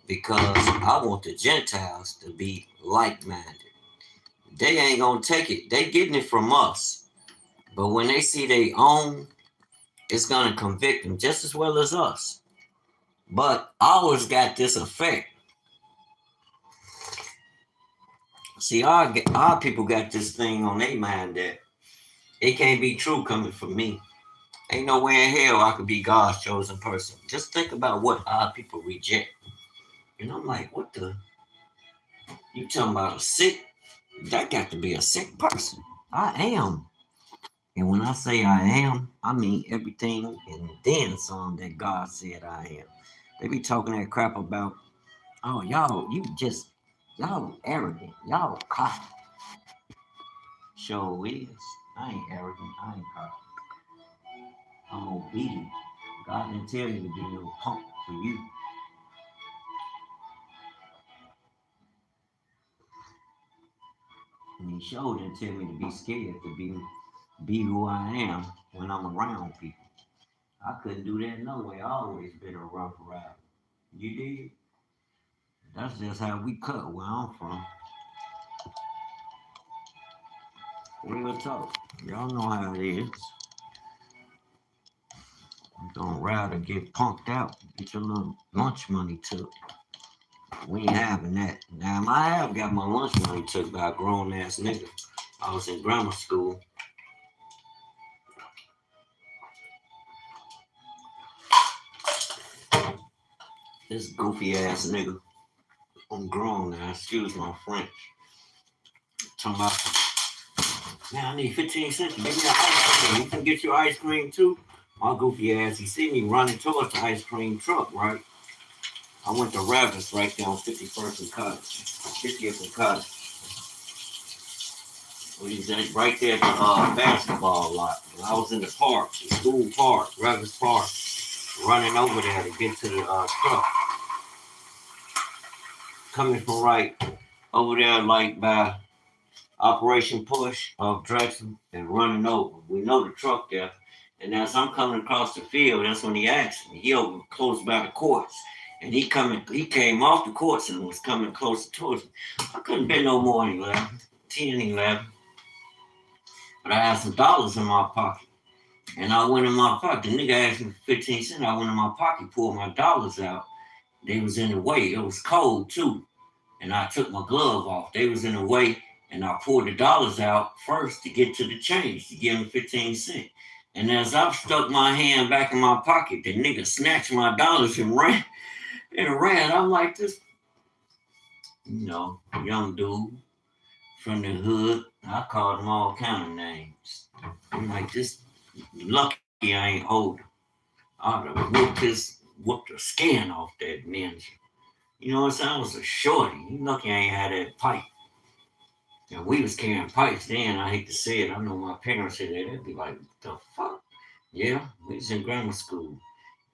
because I want the Gentiles to be like-minded. They ain't gonna take it. They getting it from us. But when they see their own, it's gonna convict them just as well as us. But ours got this effect. See, our people got this thing on their mind that it can't be true coming from me. Ain't no way in hell I could be God's chosen person. Just think about what our people reject. And I'm like, what the? You talking about a sick? That got to be a sick person. I am. And when I say I am, I mean everything and then some that God said I am. They be talking that crap about, oh, y'all arrogant. Y'all cocky. Sure is. I ain't arrogant. I ain't cocky. I'm obedient. God didn't tell me to be no punk for you. And He sure didn't tell me to be scared to be who I am when I'm around people. I couldn't do that no way. I always been a rough rider. You did? That's just how we cut where I'm from. Real talk. Y'all know how it is. You gonna rather get punked out, get your little lunch money took. We ain't having that. Now, I have got my lunch money took by a grown ass nigga. I was in grammar school. This goofy ass nigga. I'm grown now, excuse my French. Talking about, man, I need 15 cents to give me ice cream. You can get your ice cream too? My goofy ass, he see me running towards the ice cream truck, right? I went to Ravis right there on 51st and Cottage. 50th and Cottage. We was right there at the basketball lot. I was in the park, the school park, Ravis Park, running over there to get to the truck. Coming from right over there like by Operation Push of Drexel and running over. We know the truck there. And as I'm coming across the field, that's when he asked me. He over close by the courts. And he came off the courts and was coming closer towards me. I couldn't bet no more than 11, 10, 11. But I had some dollars in my pocket. And I went in my pocket. The nigga asked me for 15 cents. I went in my pocket, pulled my dollars out. They was in the way. It was cold too. And I took my glove off. They was in the way. And I pulled the dollars out first to get to the change to give him 15 cents. And as I stuck my hand back in my pocket, the nigga snatched my dollars and ran. And ran. I'm like, this, young dude from the hood. I called him all kind of names. I'm like, this lucky I ain't older. I'd have whooped the skin off that ninja. You know what I'm saying? I was a shorty. You lucky I ain't had that pipe. And we was carrying pipes then. I hate to say it. I know my parents said that. They'd be like, the fuck? Yeah, we was in grammar school.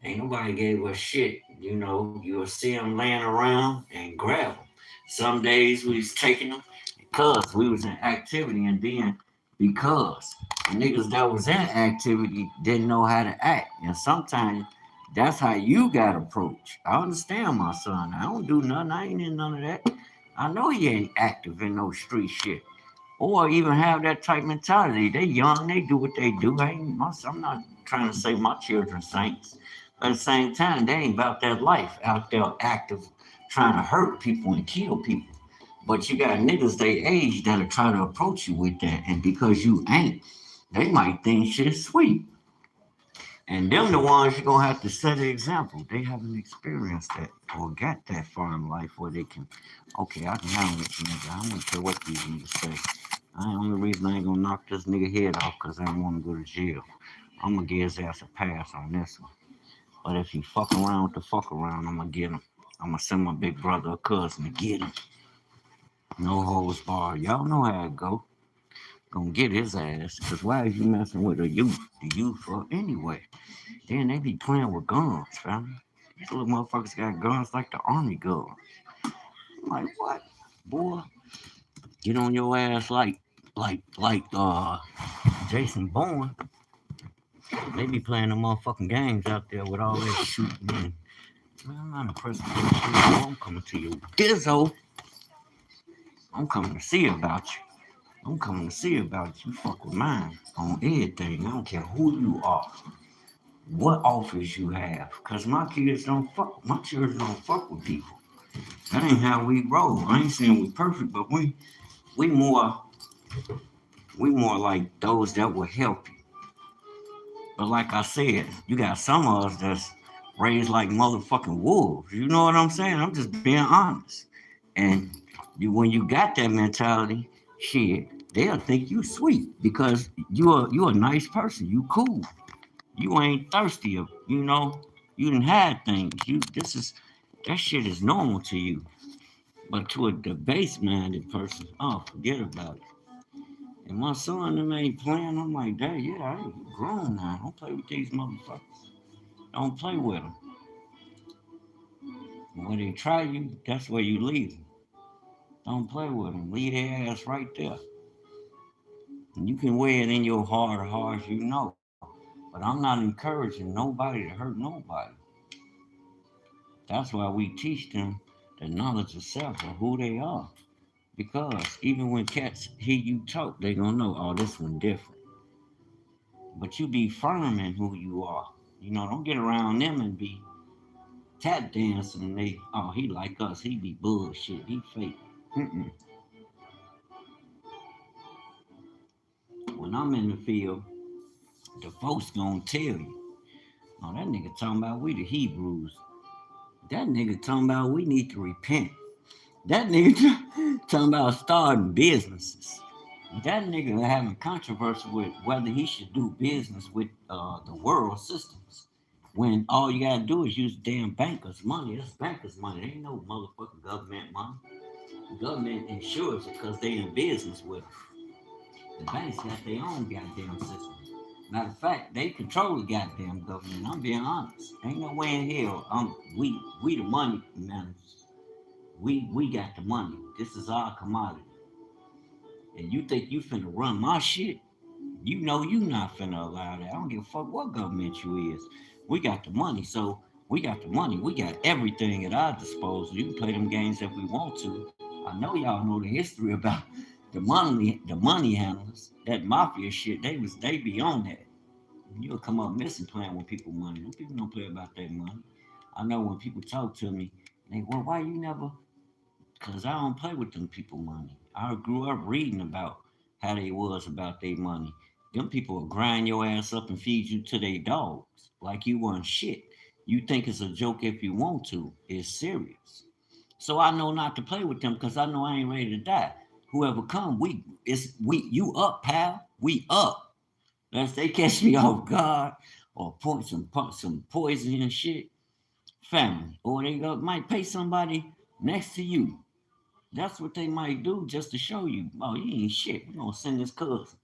Ain't nobody gave us shit. You'll see them laying around and grab them. Some days we was taking them because we was in activity, and then because the niggas that was in activity didn't know how to act. And sometimes that's how you got approached. I understand my son. I don't do nothing. I ain't in none of that. I know he ain't active in no street shit. Or even have that type mentality. They young, they do what they do. I'm not trying to say my children saints. But at the same time, they ain't about that life out there active, trying to hurt people and kill people. But you got niggas they age that'll try to approach you with that, and because you ain't, they might think shit's sweet. And them the ones you're gonna have to set an example. They haven't experienced that or got that far in life where they can, okay, I can handle this nigga. I don't care what these niggas say. The only reason I ain't gonna knock this nigga head off because I don't want to go to jail. I'm gonna give his ass a pass on this one. But if he fuck around with the fuck around, I'm gonna get him. I'm gonna send my big brother or cousin to get him. No holds barred. Y'all know how it go. Gonna get his ass. Cause why is you messing with a youth? The youth for anyway. Then they be playing with guns, fam. These little motherfuckers got guns like the army gun. I'm like, what? Boy, get on your ass like Jason Bourne. They be playing the motherfucking games out there with all that shooting in. Man, I'm not impressed with this shit. I'm coming to you. Dizzo. I'm coming to see about you. I'm coming to see about you. Fuck with mine on everything. I don't care who you are, what office you have. Cause my kids don't fuck. My children don't fuck with people. That ain't how we roll. I ain't saying we perfect, but we more we more like those that will help you. But like I said, you got some of us that's raised like motherfucking wolves. You know what I'm saying? I'm just being honest. And when you got that mentality, shit, they'll think you sweet because you a nice person. You cool. You ain't thirsty. You didn't have things. That shit is normal to you. But to a debased minded person, oh, forget about it. And my son them ain't playing. I'm like, Dad, yeah, I ain't grown now. Don't play with these motherfuckers. Don't play with them. And when they try you, that's where you leave them. Don't play with them. Leave their ass right there. And you can wear it in your heart as hard as you know. But I'm not encouraging nobody to hurt nobody. That's why we teach them the knowledge of self and who they are. Because even when cats hear you talk, they gonna know, oh, this one different. But you be firm in who you are. Don't get around them and be tap dancing and oh, he like us, he be bullshit, he fake. Mm-mm. When I'm in the field, the folks gonna tell you, oh, that nigga talking about we the Hebrews. That nigga talking about we need to repent. That nigga talking about starting businesses. That nigga having controversy with whether he should do business with the world systems. When all you gotta do is use damn bankers' money. That's bankers' money. There ain't no motherfucking government money. The government insures it because they in business with us. The banks got their own goddamn system. Matter of fact, they control the goddamn government. I'm being honest. Ain't no way in hell. We the money managers. We got the money. This is our commodity. And you think you finna run my shit? You know you not finna allow that. I don't give a fuck what government you is. We got the money, so we got the money. We got everything at our disposal. You can play them games if we want to. I know y'all know the history about the money handlers. That mafia shit, they be on that. You'll come up missing playing with people money. Them people don't play about their money. I know when people talk to me, they well, why you never? Cause I don't play with them people money. I grew up reading about how they was about their money. Them people will grind your ass up and feed you to their dogs like you weren't shit. You think it's a joke if you want to. It's serious. So I know not to play with them because I know I ain't ready to die. Whoever come, we you up, pal. We up. Unless they catch me off guard or point some poison and shit, family. Or they might pay somebody next to you. That's what they might do just to show you, oh, you ain't shit. We gonna send this cousin.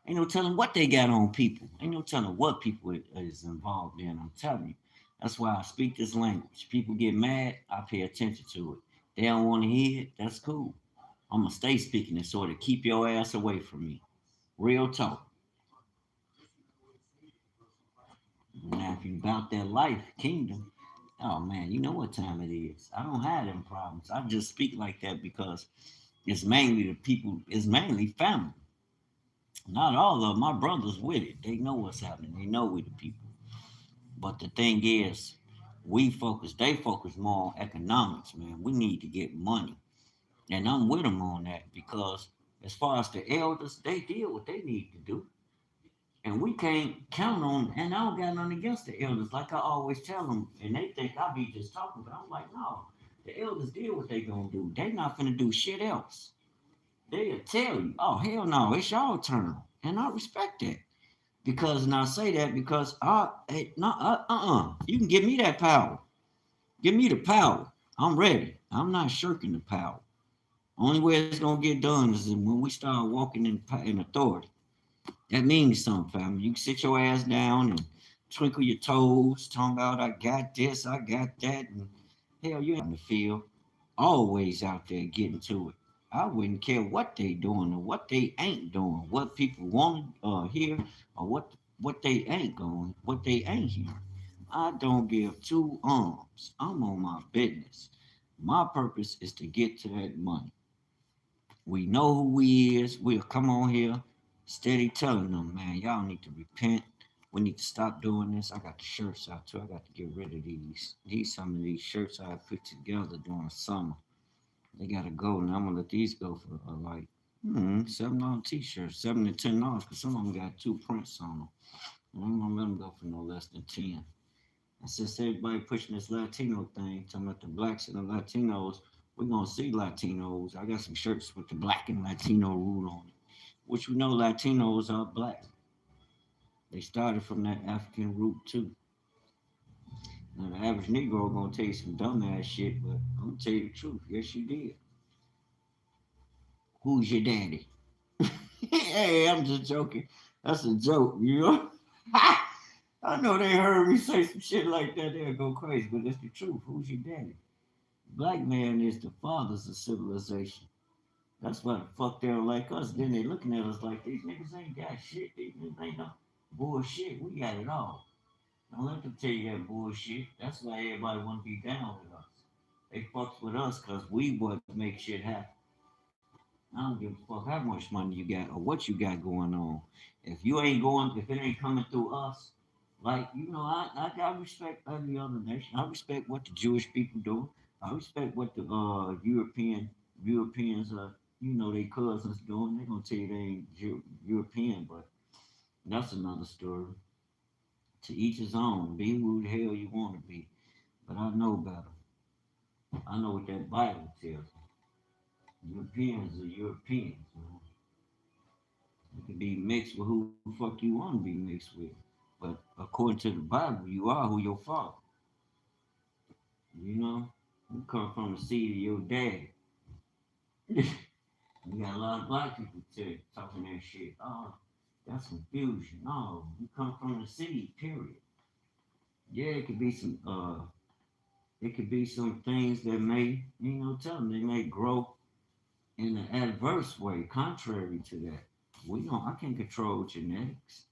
Ain't no telling what they got on people. Ain't no telling what people is involved in. I'm telling you. That's why I speak this language. People get mad, I pay attention to it. They don't want to hear it, that's cool. I'm gonna stay speaking it sort of keep your ass away from me. Real talk. Now, if you about that life, kingdom, oh man, you know what time it is. I don't have them problems. I just speak like that because it's mainly the people, it's mainly family. Not all of my brothers with it. They know what's happening. They know we the people. But the thing is, they focus more on economics, man. We need to get money. And I'm with them on that because as far as the elders, they did what they need to do. And we can't count on, and I don't got nothing against the elders, like I always tell them, and they think I be just talking, but I'm like, no, the elders did what they gonna do. They not gonna do shit else. They'll tell you, oh hell no, it's your turn. And I respect that. Because, and I say that because hey, no, you can give me that power. Give me the power. I'm ready. I'm not shirking the power. Only way it's gonna get done is when we start walking in authority. That means something, family. You can sit your ass down and twinkle your toes, talking about I got this, I got that, and hell, you ain't in the field. Always out there getting to it. I wouldn't care what they doing or what they ain't doing, what people want to hear or what they ain't going, what they ain't hearing. I don't give two arms. I'm on my business. My purpose is to get to that money. We know who we is. We'll come on here steady telling them, man, y'all need to repent. We need to stop doing this. I got the shirts out too. I got to get rid of these. Some of these shirts I put together during summer. They gotta go, and I'm gonna let these go for like $7 t-shirts, $7 to $10, because some of them got two prints on them. I'm gonna let them go for no less than 10. And since everybody pushing this Latino thing, talking about the blacks and the Latinos, we're gonna see Latinos. I got some shirts with the black and Latino rule on it, which we know Latinos are black. They started from that African root too. Now the average Negro gonna tell you some dumbass shit, but I'm gonna tell you the truth. Yes, you did. Who's your daddy? Hey, I'm just joking. That's a joke, you know? I know they heard me say some shit like that, they'll go crazy, but it's the truth. Who's your daddy? Black man is the fathers of civilization. That's why the fuck they don't like us. Then they looking at us like these niggas ain't got shit. These niggas ain't no bullshit. We got it all. Don't let them tell you that bullshit. That's why everybody want to be down with us. They fucks with us because we what make shit happen. I don't give a fuck how much money you got or what you got going on. If you ain't going, if it ain't coming through us, like I respect every other nation. I respect what the Jewish people do. I respect what the Europeans are. They cousins doing. They gonna tell you they ain't European, but that's another story. To each his own. Be who the hell you want to be. But I know better. I know what that Bible tells me. Europeans are Europeans. You can be mixed with who the fuck you want to be mixed with. But according to the Bible, you are who your father. You know? You come from the seed of your dad. You got a lot of black people talking that shit. Oh, that's confusion. No, you come from the seed, period. Yeah, it could be some things that may, tell them they may grow in an adverse way, contrary to that. I can't control genetics.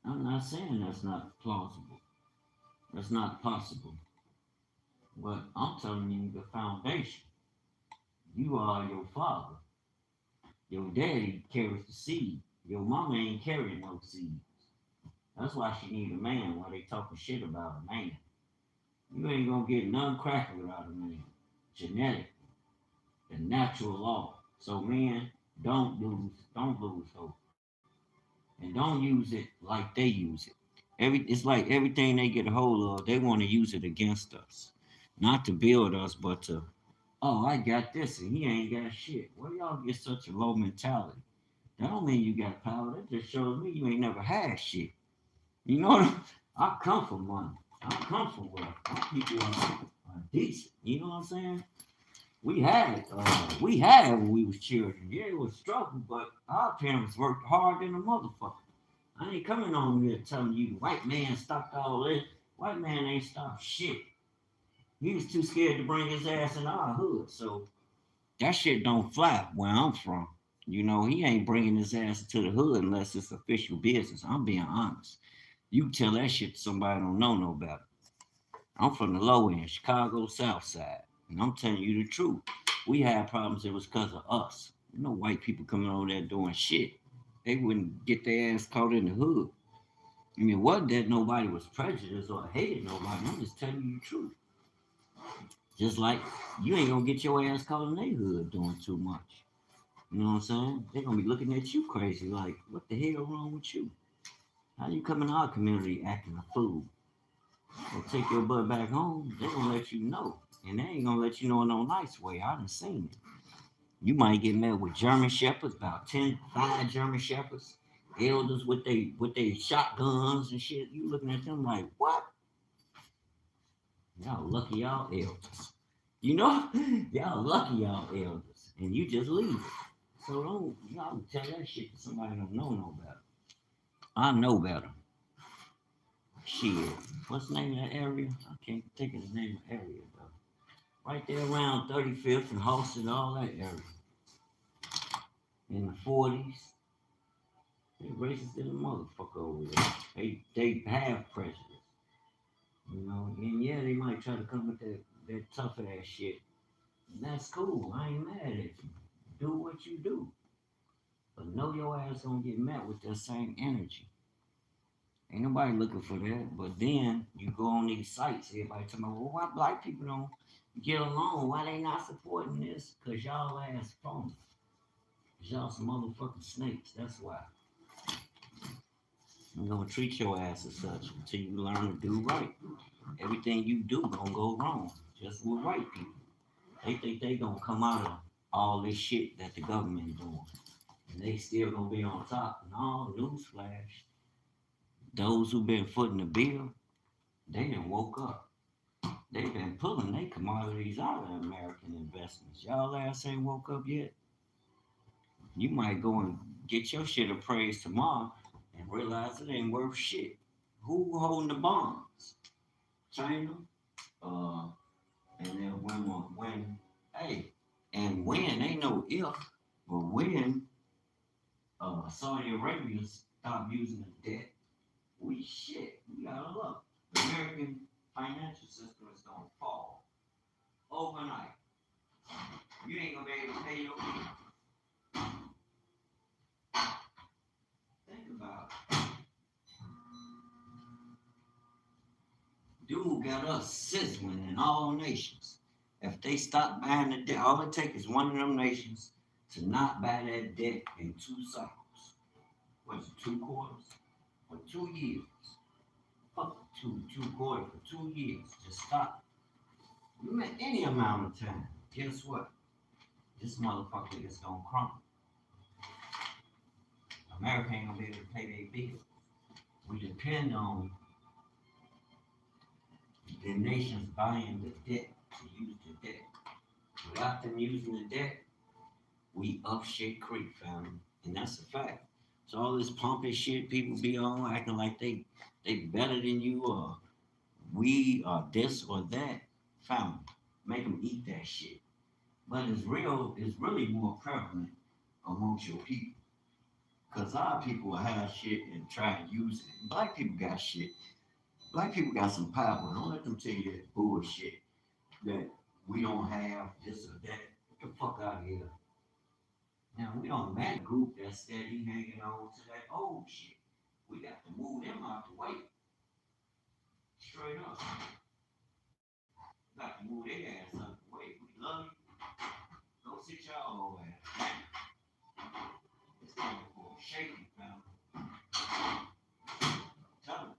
I'm not saying that's not plausible. That's not possible. But I'm telling you the foundation. You are your father. Your daddy carries the seed. Your mama ain't carrying no seeds. That's why she need a man while they talking shit about a man. You ain't gonna get none cracking without a man. Genetic, the natural law. So men, don't lose hope. And don't use it like they use it. It's like everything they get a hold of, they want to use it against us. Not to build us, but to, oh, I got this and he ain't got shit. Where y'all get such a low mentality? That don't mean you got power. That just shows me you ain't never had shit. You know what I come from money. I come from wealth. My people are decent. You know what I'm saying? We had it. We had it when we was children. Yeah, it was struggle, but our parents worked hard than a motherfucker. I ain't coming on here telling you the white man stopped all this. White man ain't stopped shit. He was too scared to bring his ass in our hood. So that shit don't fly where I'm from. You know, he ain't bringing his ass to the hood unless it's official business. I'm being honest. You tell that shit to somebody who don't know no better. I'm from the low end, Chicago, South Side, and I'm telling you the truth. We had problems. It was because of us. No white people coming over there doing shit. They wouldn't get their ass caught in the hood. I mean, it wasn't that nobody was prejudiced or hated nobody. I'm just telling you the truth. Just like you ain't gonna get your ass caught in their hood doing too much. You know what I'm saying? They're gonna be looking at you crazy, like, what the hell wrong with you? How you come in our community acting a fool? Or take your butt back home, they gonna let you know. And they ain't gonna let you know in no nice way. I done seen it. You might get met with German shepherds, about 10, 5 German shepherds, elders with they shotguns and shit. You looking at them like, what? Y'all lucky y'all elders. You know? Y'all lucky y'all elders. And you just leave it. So don't y'all tell that shit to somebody don't know no better. I know better. Shit. What's the name of that area? I can't think of the name of the area, though. Right there around 35th and Halston, all that area. In the 40s. They racist than a motherfucker over there. They have prejudice. You know, and yeah, they might try to come with that tough ass shit. And that's cool. I ain't mad at you. Do what you do. But know your ass gonna get met with that same energy. Ain't nobody looking for that. But then you go on these sites, everybody talking about, well, why black people don't get along? Why they not supporting this? Cause y'all ass phony. Cause y'all some motherfucking snakes. That's why. I'm gonna treat your ass as such until you learn to do right. Everything you do gonna go wrong. Just with white people. They think they gonna come out of all this shit that the government doing. And they still gonna be on top. No, newsflash. Those who been footing the bill, they done woke up. They been pulling their commodities out of American investments. Y'all ass ain't woke up yet. You might go and get your shit appraised tomorrow and realize it ain't worth shit. Who holding the bonds? China? Uh, and then when, hey, and when, ain't no if, but when Saudi Arabia stop using the debt, we shit, we gotta look. The American financial system is gonna fall overnight. You ain't gonna be able to pay your bill. Think about it. Dude got us sizzling in all nations. If they stop buying the debt, all it takes is one of them nations to not buy that debt in 2 cycles. What's it, 2 quarters? For 2 years. Fuck two quarters for 2 years. Just stop. You met any amount of time. Guess what? This motherfucker is gonna crumble. America ain't gonna be able to pay their bills. We depend on the nations buying the debt to use the debt. Without them using the debt, we up shit creek, family. And that's a fact. So all this pompous shit people be on acting like they better than you or we are this or that, family. Make them eat that shit. But it's really more prevalent amongst your people. Because our people will have shit and try and use it. Black people got shit. Black people got some power. Don't let them tell you that bullshit that we don't have this or that. Get the fuck out of here. Now, we don't match a group that's steady hanging on to that old shit. We got to move them out the way. Straight up. We got to move their ass out the way. We love you. Go sit y'all over there. It's time for a shaking, family. Tell them.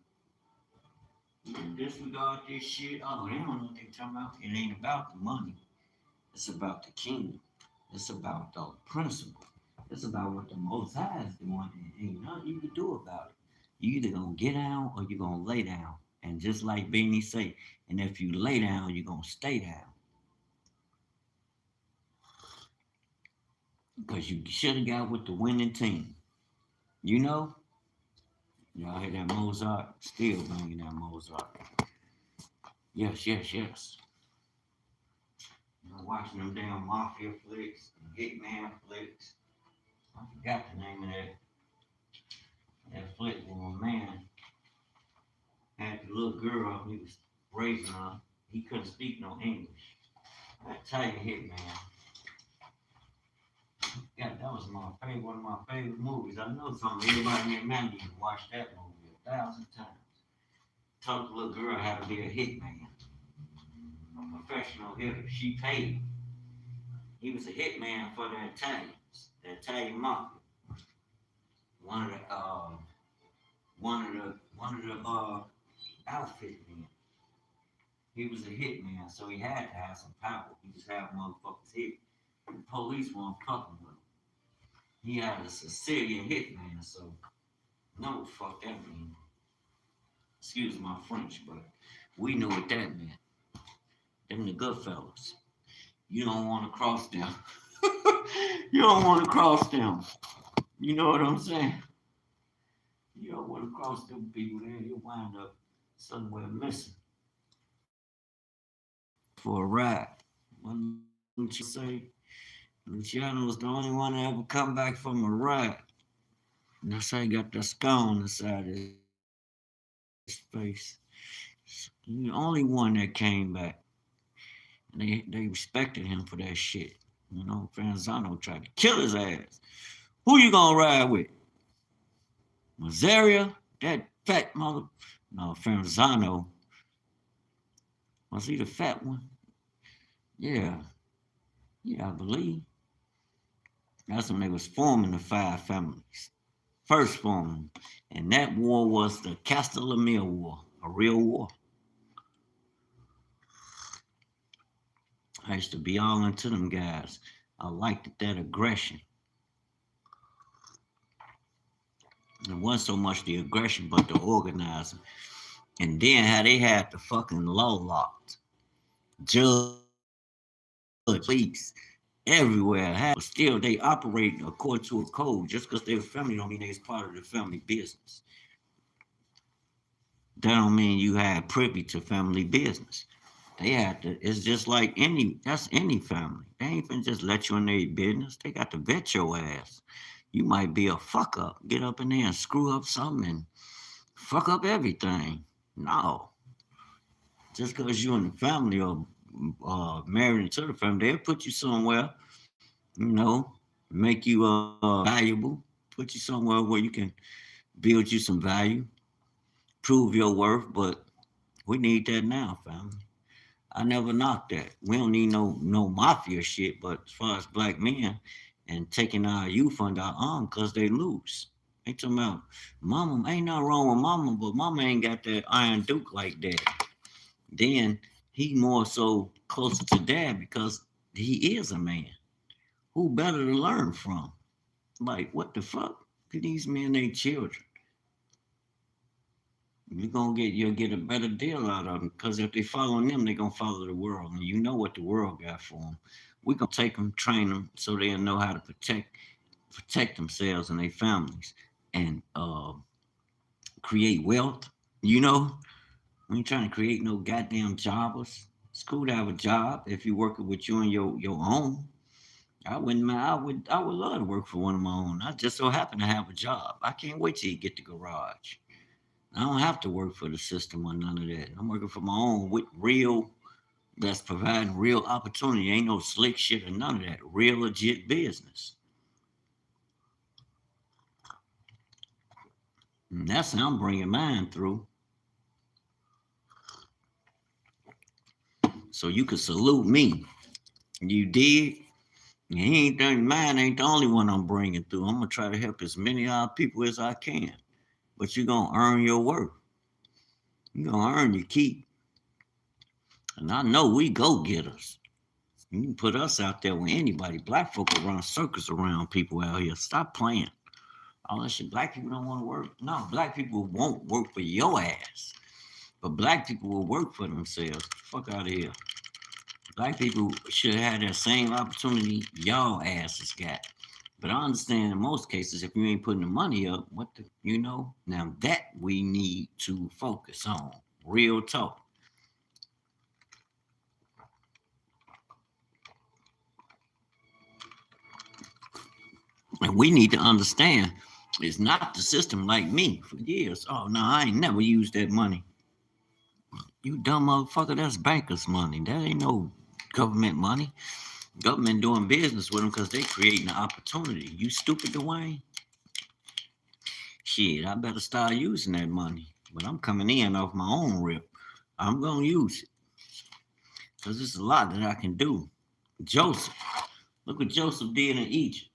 You disregard this shit. Oh, they don't know what they talking about. It ain't about the money. It's about the kingdom. It's about the principle. It's about what the Most High is doing, and ain't nothing you can do about it. You either gonna get down or you gonna lay down. And just like Beanie say, and if you lay down, you're gonna stay down. Because you should have got with the winning team. You know? Y'all hear that Mozart? Still banging that Mozart. Yes, yes, yes. I'm watching them damn mafia flicks, hitman flicks. I forgot the name of that flick where my man had the little girl, he was raising her. He couldn't speak no English. Italian hitman. Yeah, that was one of my favorite movies. I know everybody in Mandy watched that movie 1,000 times. Taught the little girl how to be a hitman, a professional hitter. She paid. He was a hitman for the Italian mafia. One of the outfit men. He was a hitman, so he had to have some power. He just had motherfuckers hit. The police weren't fucking with him. He had a Sicilian hitman, so no, fuck that mean. Excuse my French, but we knew what that meant. Them the good fellas. You don't want to cross them. You don't want to cross them. You know what I'm saying? You don't want to cross them people there. You'll wind up somewhere missing for a ride. What did you say? Luciano was the only one to ever come back from a ride. And that's how he got the scar on the side of his face. He's the only one that came back. And they respected him for that shit. You know, Franzano tried to kill his ass. Who you gonna ride with? Mazaria? That fat mother? No, Franzano. Was he the fat one? Yeah. Yeah, I believe. That's when they was forming the 5 families. First forming. And that war was the Castellamere War, a real war. I used to be all into them guys. I liked that aggression. It wasn't so much the aggression, but the organizing. And then how they had the fucking law locked. Judge, police, everywhere. But still, they operate according to a code. Just because they're family don't mean they're part of the family business. That don't mean you had privy to family business. They had to, it's just like that's any family. They ain't finna just let you in their business. They got to vet your ass. You might be a fuck up. Get up in there and screw up something and fuck up everything. No. Just because you're in the family or married into the family, they'll put you somewhere, you know, make you valuable, put you somewhere where you can build you some value, prove your worth, but we need that now, family. I never knocked that. We don't need no mafia shit, but as far as black men and taking our youth under our arm because they loose. They talking about mama, ain't nothing wrong with mama, but mama ain't got that iron duke like that. Then he more so closer to dad because he is a man. Who better to learn from? Like, what the fuck? These men ain't children. You'll get a better deal out of them because if they following them, they're gonna follow the world, and you know what the world got for them. We're gonna take them, train them, so they'll know how to protect themselves and their families, and create wealth. You know, we ain't trying to create no goddamn jobbers. It's cool to have a job if you're working with you and your own. I wouldn't mind. I would love to work for one of my own. I just so happen to have a job. I can't wait till you get the garage. I don't have to work for the system or none of that. I'm working for my own with real, that's providing real opportunity. Ain't no slick shit or none of that. Real legit business. And that's how I'm bringing mine through. So you can salute me. You did. He ain't done mine. Ain't the only one I'm bringing through. I'm gonna try to help as many other people as I can. But you're gonna earn your worth. You're gonna earn your keep. And I know we go getters. You can put us out there with anybody. Black folk will run circles around people out here. Stop playing. All that shit. Black people don't want to work. No, black people won't work for your ass. But black people will work for themselves. Fuck out of here. Black people should have that same opportunity y'all asses got. But I understand in most cases, if you ain't putting the money up, now that we need to focus on. Real talk. And we need to understand it's not the system like me for years. Oh, no, I ain't never used that money. You dumb motherfucker, that's bankers' money. That ain't no government money. Government doing business with them because they creating an opportunity. You stupid, Dwayne? Shit, I better start using that money. But I'm coming in off my own rip. I'm going to use it. Because there's a lot that I can do. Joseph. Look what Joseph did in Egypt.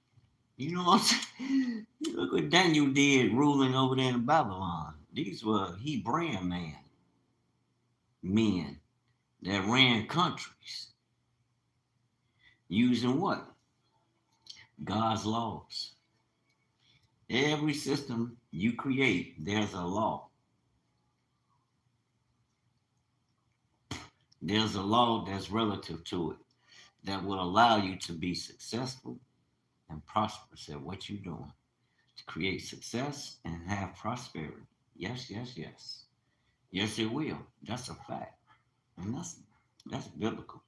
You know what I'm saying? Look what Daniel did ruling over there in Babylon. These were Hebrew men that ran countries. Using what? God's laws. Every system you create, there's a law. There's a law that's relative to it that will allow you to be successful and prosperous at what you're doing. To create success and have prosperity. Yes, yes, yes. Yes, it will. That's a fact. And that's biblical.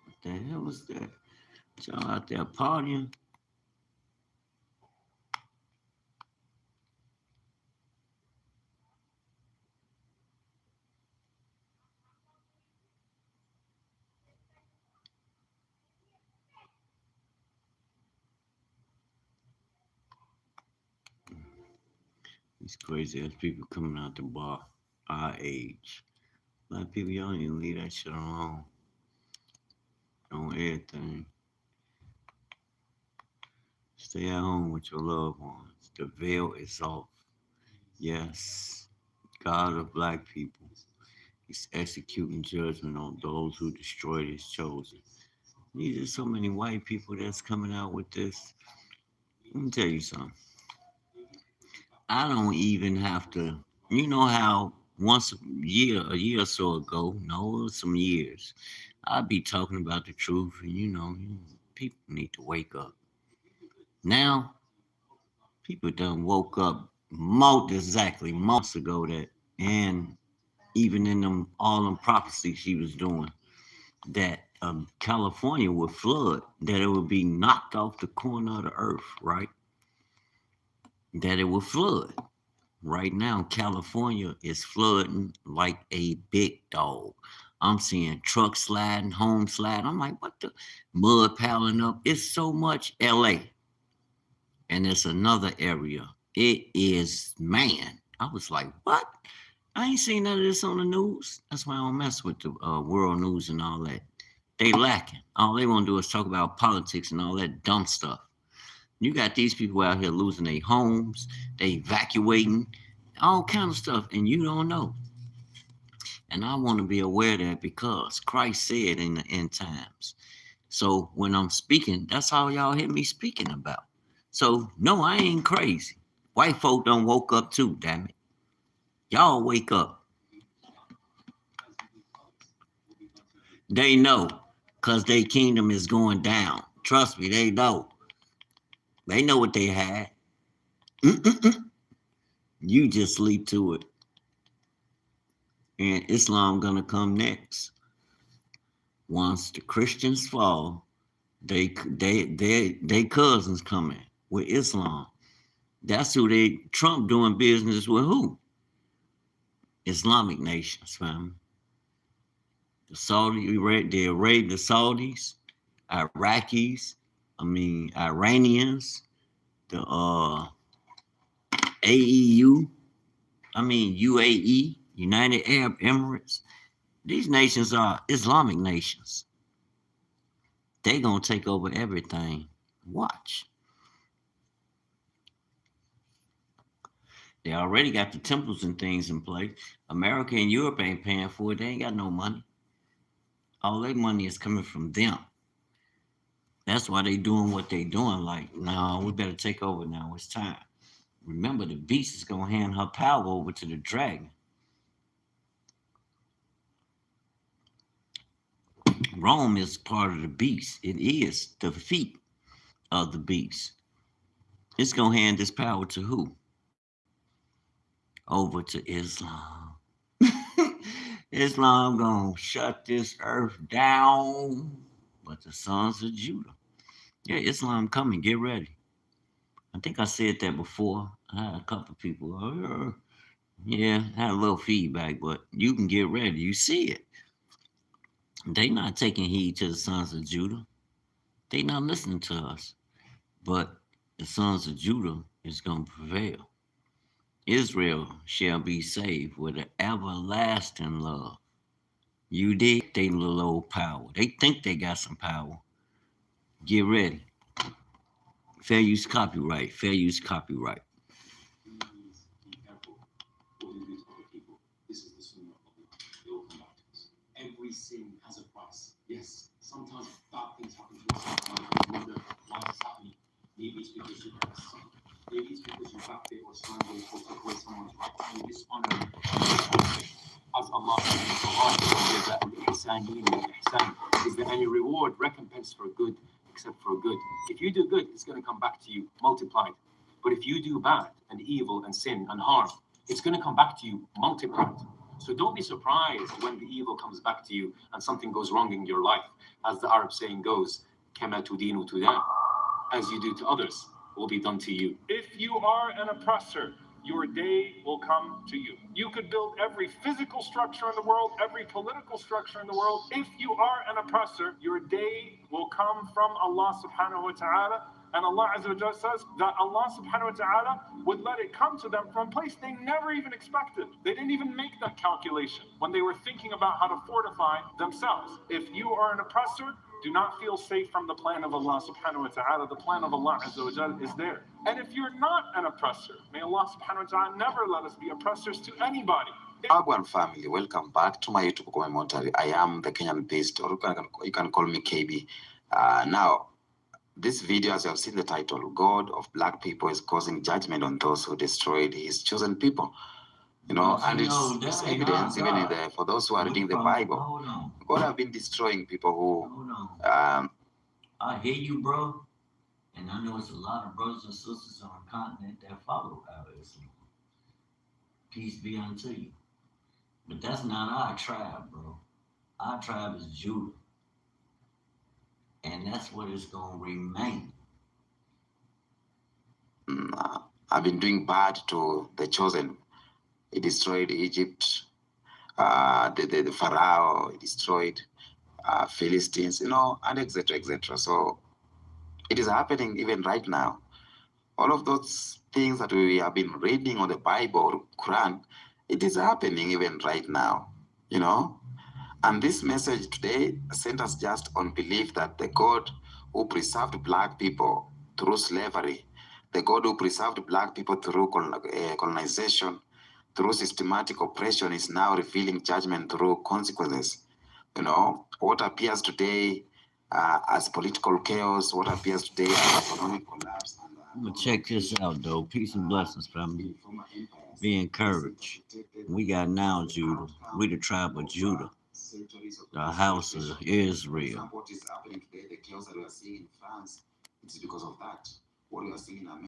What the hell was that? Y'all out there partying? These crazy ass people coming out the bar, our age. A lot of people, y'all need to leave that shit alone. On everything. Stay at home with your loved ones. The veil is off. Yes, God of black people. He's executing judgment on those who destroyed his chosen. These are so many white people that's coming out with this. Let me tell you something. I don't even have to. You know how once a year or so ago, no, some years, I'd be talking about the truth, and people need to wake up. Now, people done woke up exactly months ago that, and even in them all them prophecies she was doing, that California would flood, that it would be knocked off the corner of the earth, right? That it would flood. Right now, California is flooding like a big dog. I'm seeing trucks sliding, homes sliding. I'm like, what the mud piling up? It's so much LA. And it's another area. It is, man. I was like, what? I ain't seen none of this on the news. That's why I don't mess with the world news and all that. They lacking. All they want to do is talk about politics and all that dumb stuff. You got these people out here losing their homes, they evacuating, all kind of stuff, and you don't know. And I want to be aware of that because Christ said in the end times. So when I'm speaking, that's all y'all hear me speaking about. So no, I ain't crazy. White folk done woke up too, damn it. Y'all wake up. They know, because their kingdom is going down. Trust me, they know. They know what they had. You just sleep to it. And Islam gonna come next. Once the Christians fall, they cousins coming with Islam. That's who Trump doing business with who? Islamic nations, fam. The Saudi, they raid the Saudis. Iraqis, Iranians, the AEU, UAE, United Arab Emirates. These nations are Islamic nations. They gonna take over everything. Watch. They already got the temples and things in place. America and Europe ain't paying for it. They ain't got no money. All their money is coming from them. That's why they doing what they doing. Like, no, we better take over now. It's time. Remember, the beast is gonna hand her power over to the dragon. Rome is part of the beast. It is the feet of the beast. It's gonna hand this power to who? Over to Islam. Islam gonna shut this earth down. But the sons of Judah. Yeah, Islam coming. Get ready. I think I said that before. I had a couple people. Oh, yeah, had a little feedback, but you can get ready. You see it. They not taking heed to the sons of Judah. They not listening to us. But the sons of Judah is going to prevail. Israel shall be saved with an everlasting love. You dig? They little old power. They think they got some power. Get ready. Fair use copyright. Fair use copyright. Every sin has a price. Yes, sometimes bad things happen to us. You wonder why it's happening. Maybe it's because you have a son. Maybe it's because you backbit or slandered or took away someone's right. You dishonor as Allah is there any reward, recompense for good except for good? If you do good, it's going to come back to you multiplied. But if you do bad and evil and sin and harm, it's going to come back to you multiplied. So don't be surprised when the evil comes back to you and something goes wrong in your life. As the Arab saying goes, كَمَا تُدِينُ تُدَانُ. As you do to others, will be done to you. If you are an oppressor, your day will come to you. You could build every physical structure in the world, every political structure in the world. If you are an oppressor, your day will come from Allah subhanahu wa ta'ala. And Allah Azza wa Jalla says that Allah subhanahu wa ta'ala would let it come to them from a place they never even expected. They didn't even make that calculation when they were thinking about how to fortify themselves. If you are an oppressor, do not feel safe from the plan of Allah subhanahu wa ta'ala. The plan of Allah Azza wa Jalla is there. And if you're not an oppressor, may Allah subhanahu wa ta'ala never let us be oppressors to anybody. Agwan family, welcome back to my YouTube commentary. I am the Kenyan based, or you can call me KB. Now, this video, as you have seen the title, God of Black People is causing judgment on those who destroyed his chosen people. You know, and it's evidence even in the, for those who are reading the Bible. God have been destroying people who I hear you, bro. And I know it's a lot of brothers and sisters on the continent that follow our Islam. Peace be unto you. But that's not our tribe, bro. Our tribe is Judah. And that's what it's going to remain. I've been doing bad to the chosen. He destroyed Egypt, the Pharaoh, he destroyed Philistines, you know, and etc., etc. So it is happening even right now. All of those things that we have been reading on the Bible, Quran, it is happening even right now, you know. And this message today centers just on belief that the God who preserved Black people through slavery, the God who preserved Black people through colonization, through systematic oppression, is now revealing judgment through consequences. You know, what appears today as political chaos, what appears today as economic collapse. But check this out, though. Peace and blessings, family. Be encouraged. We got now Judah. We the tribe of Judah. The house of Israel. What is happening today, the chaos that we are seeing in France, it's because of that. What we are seeing in America.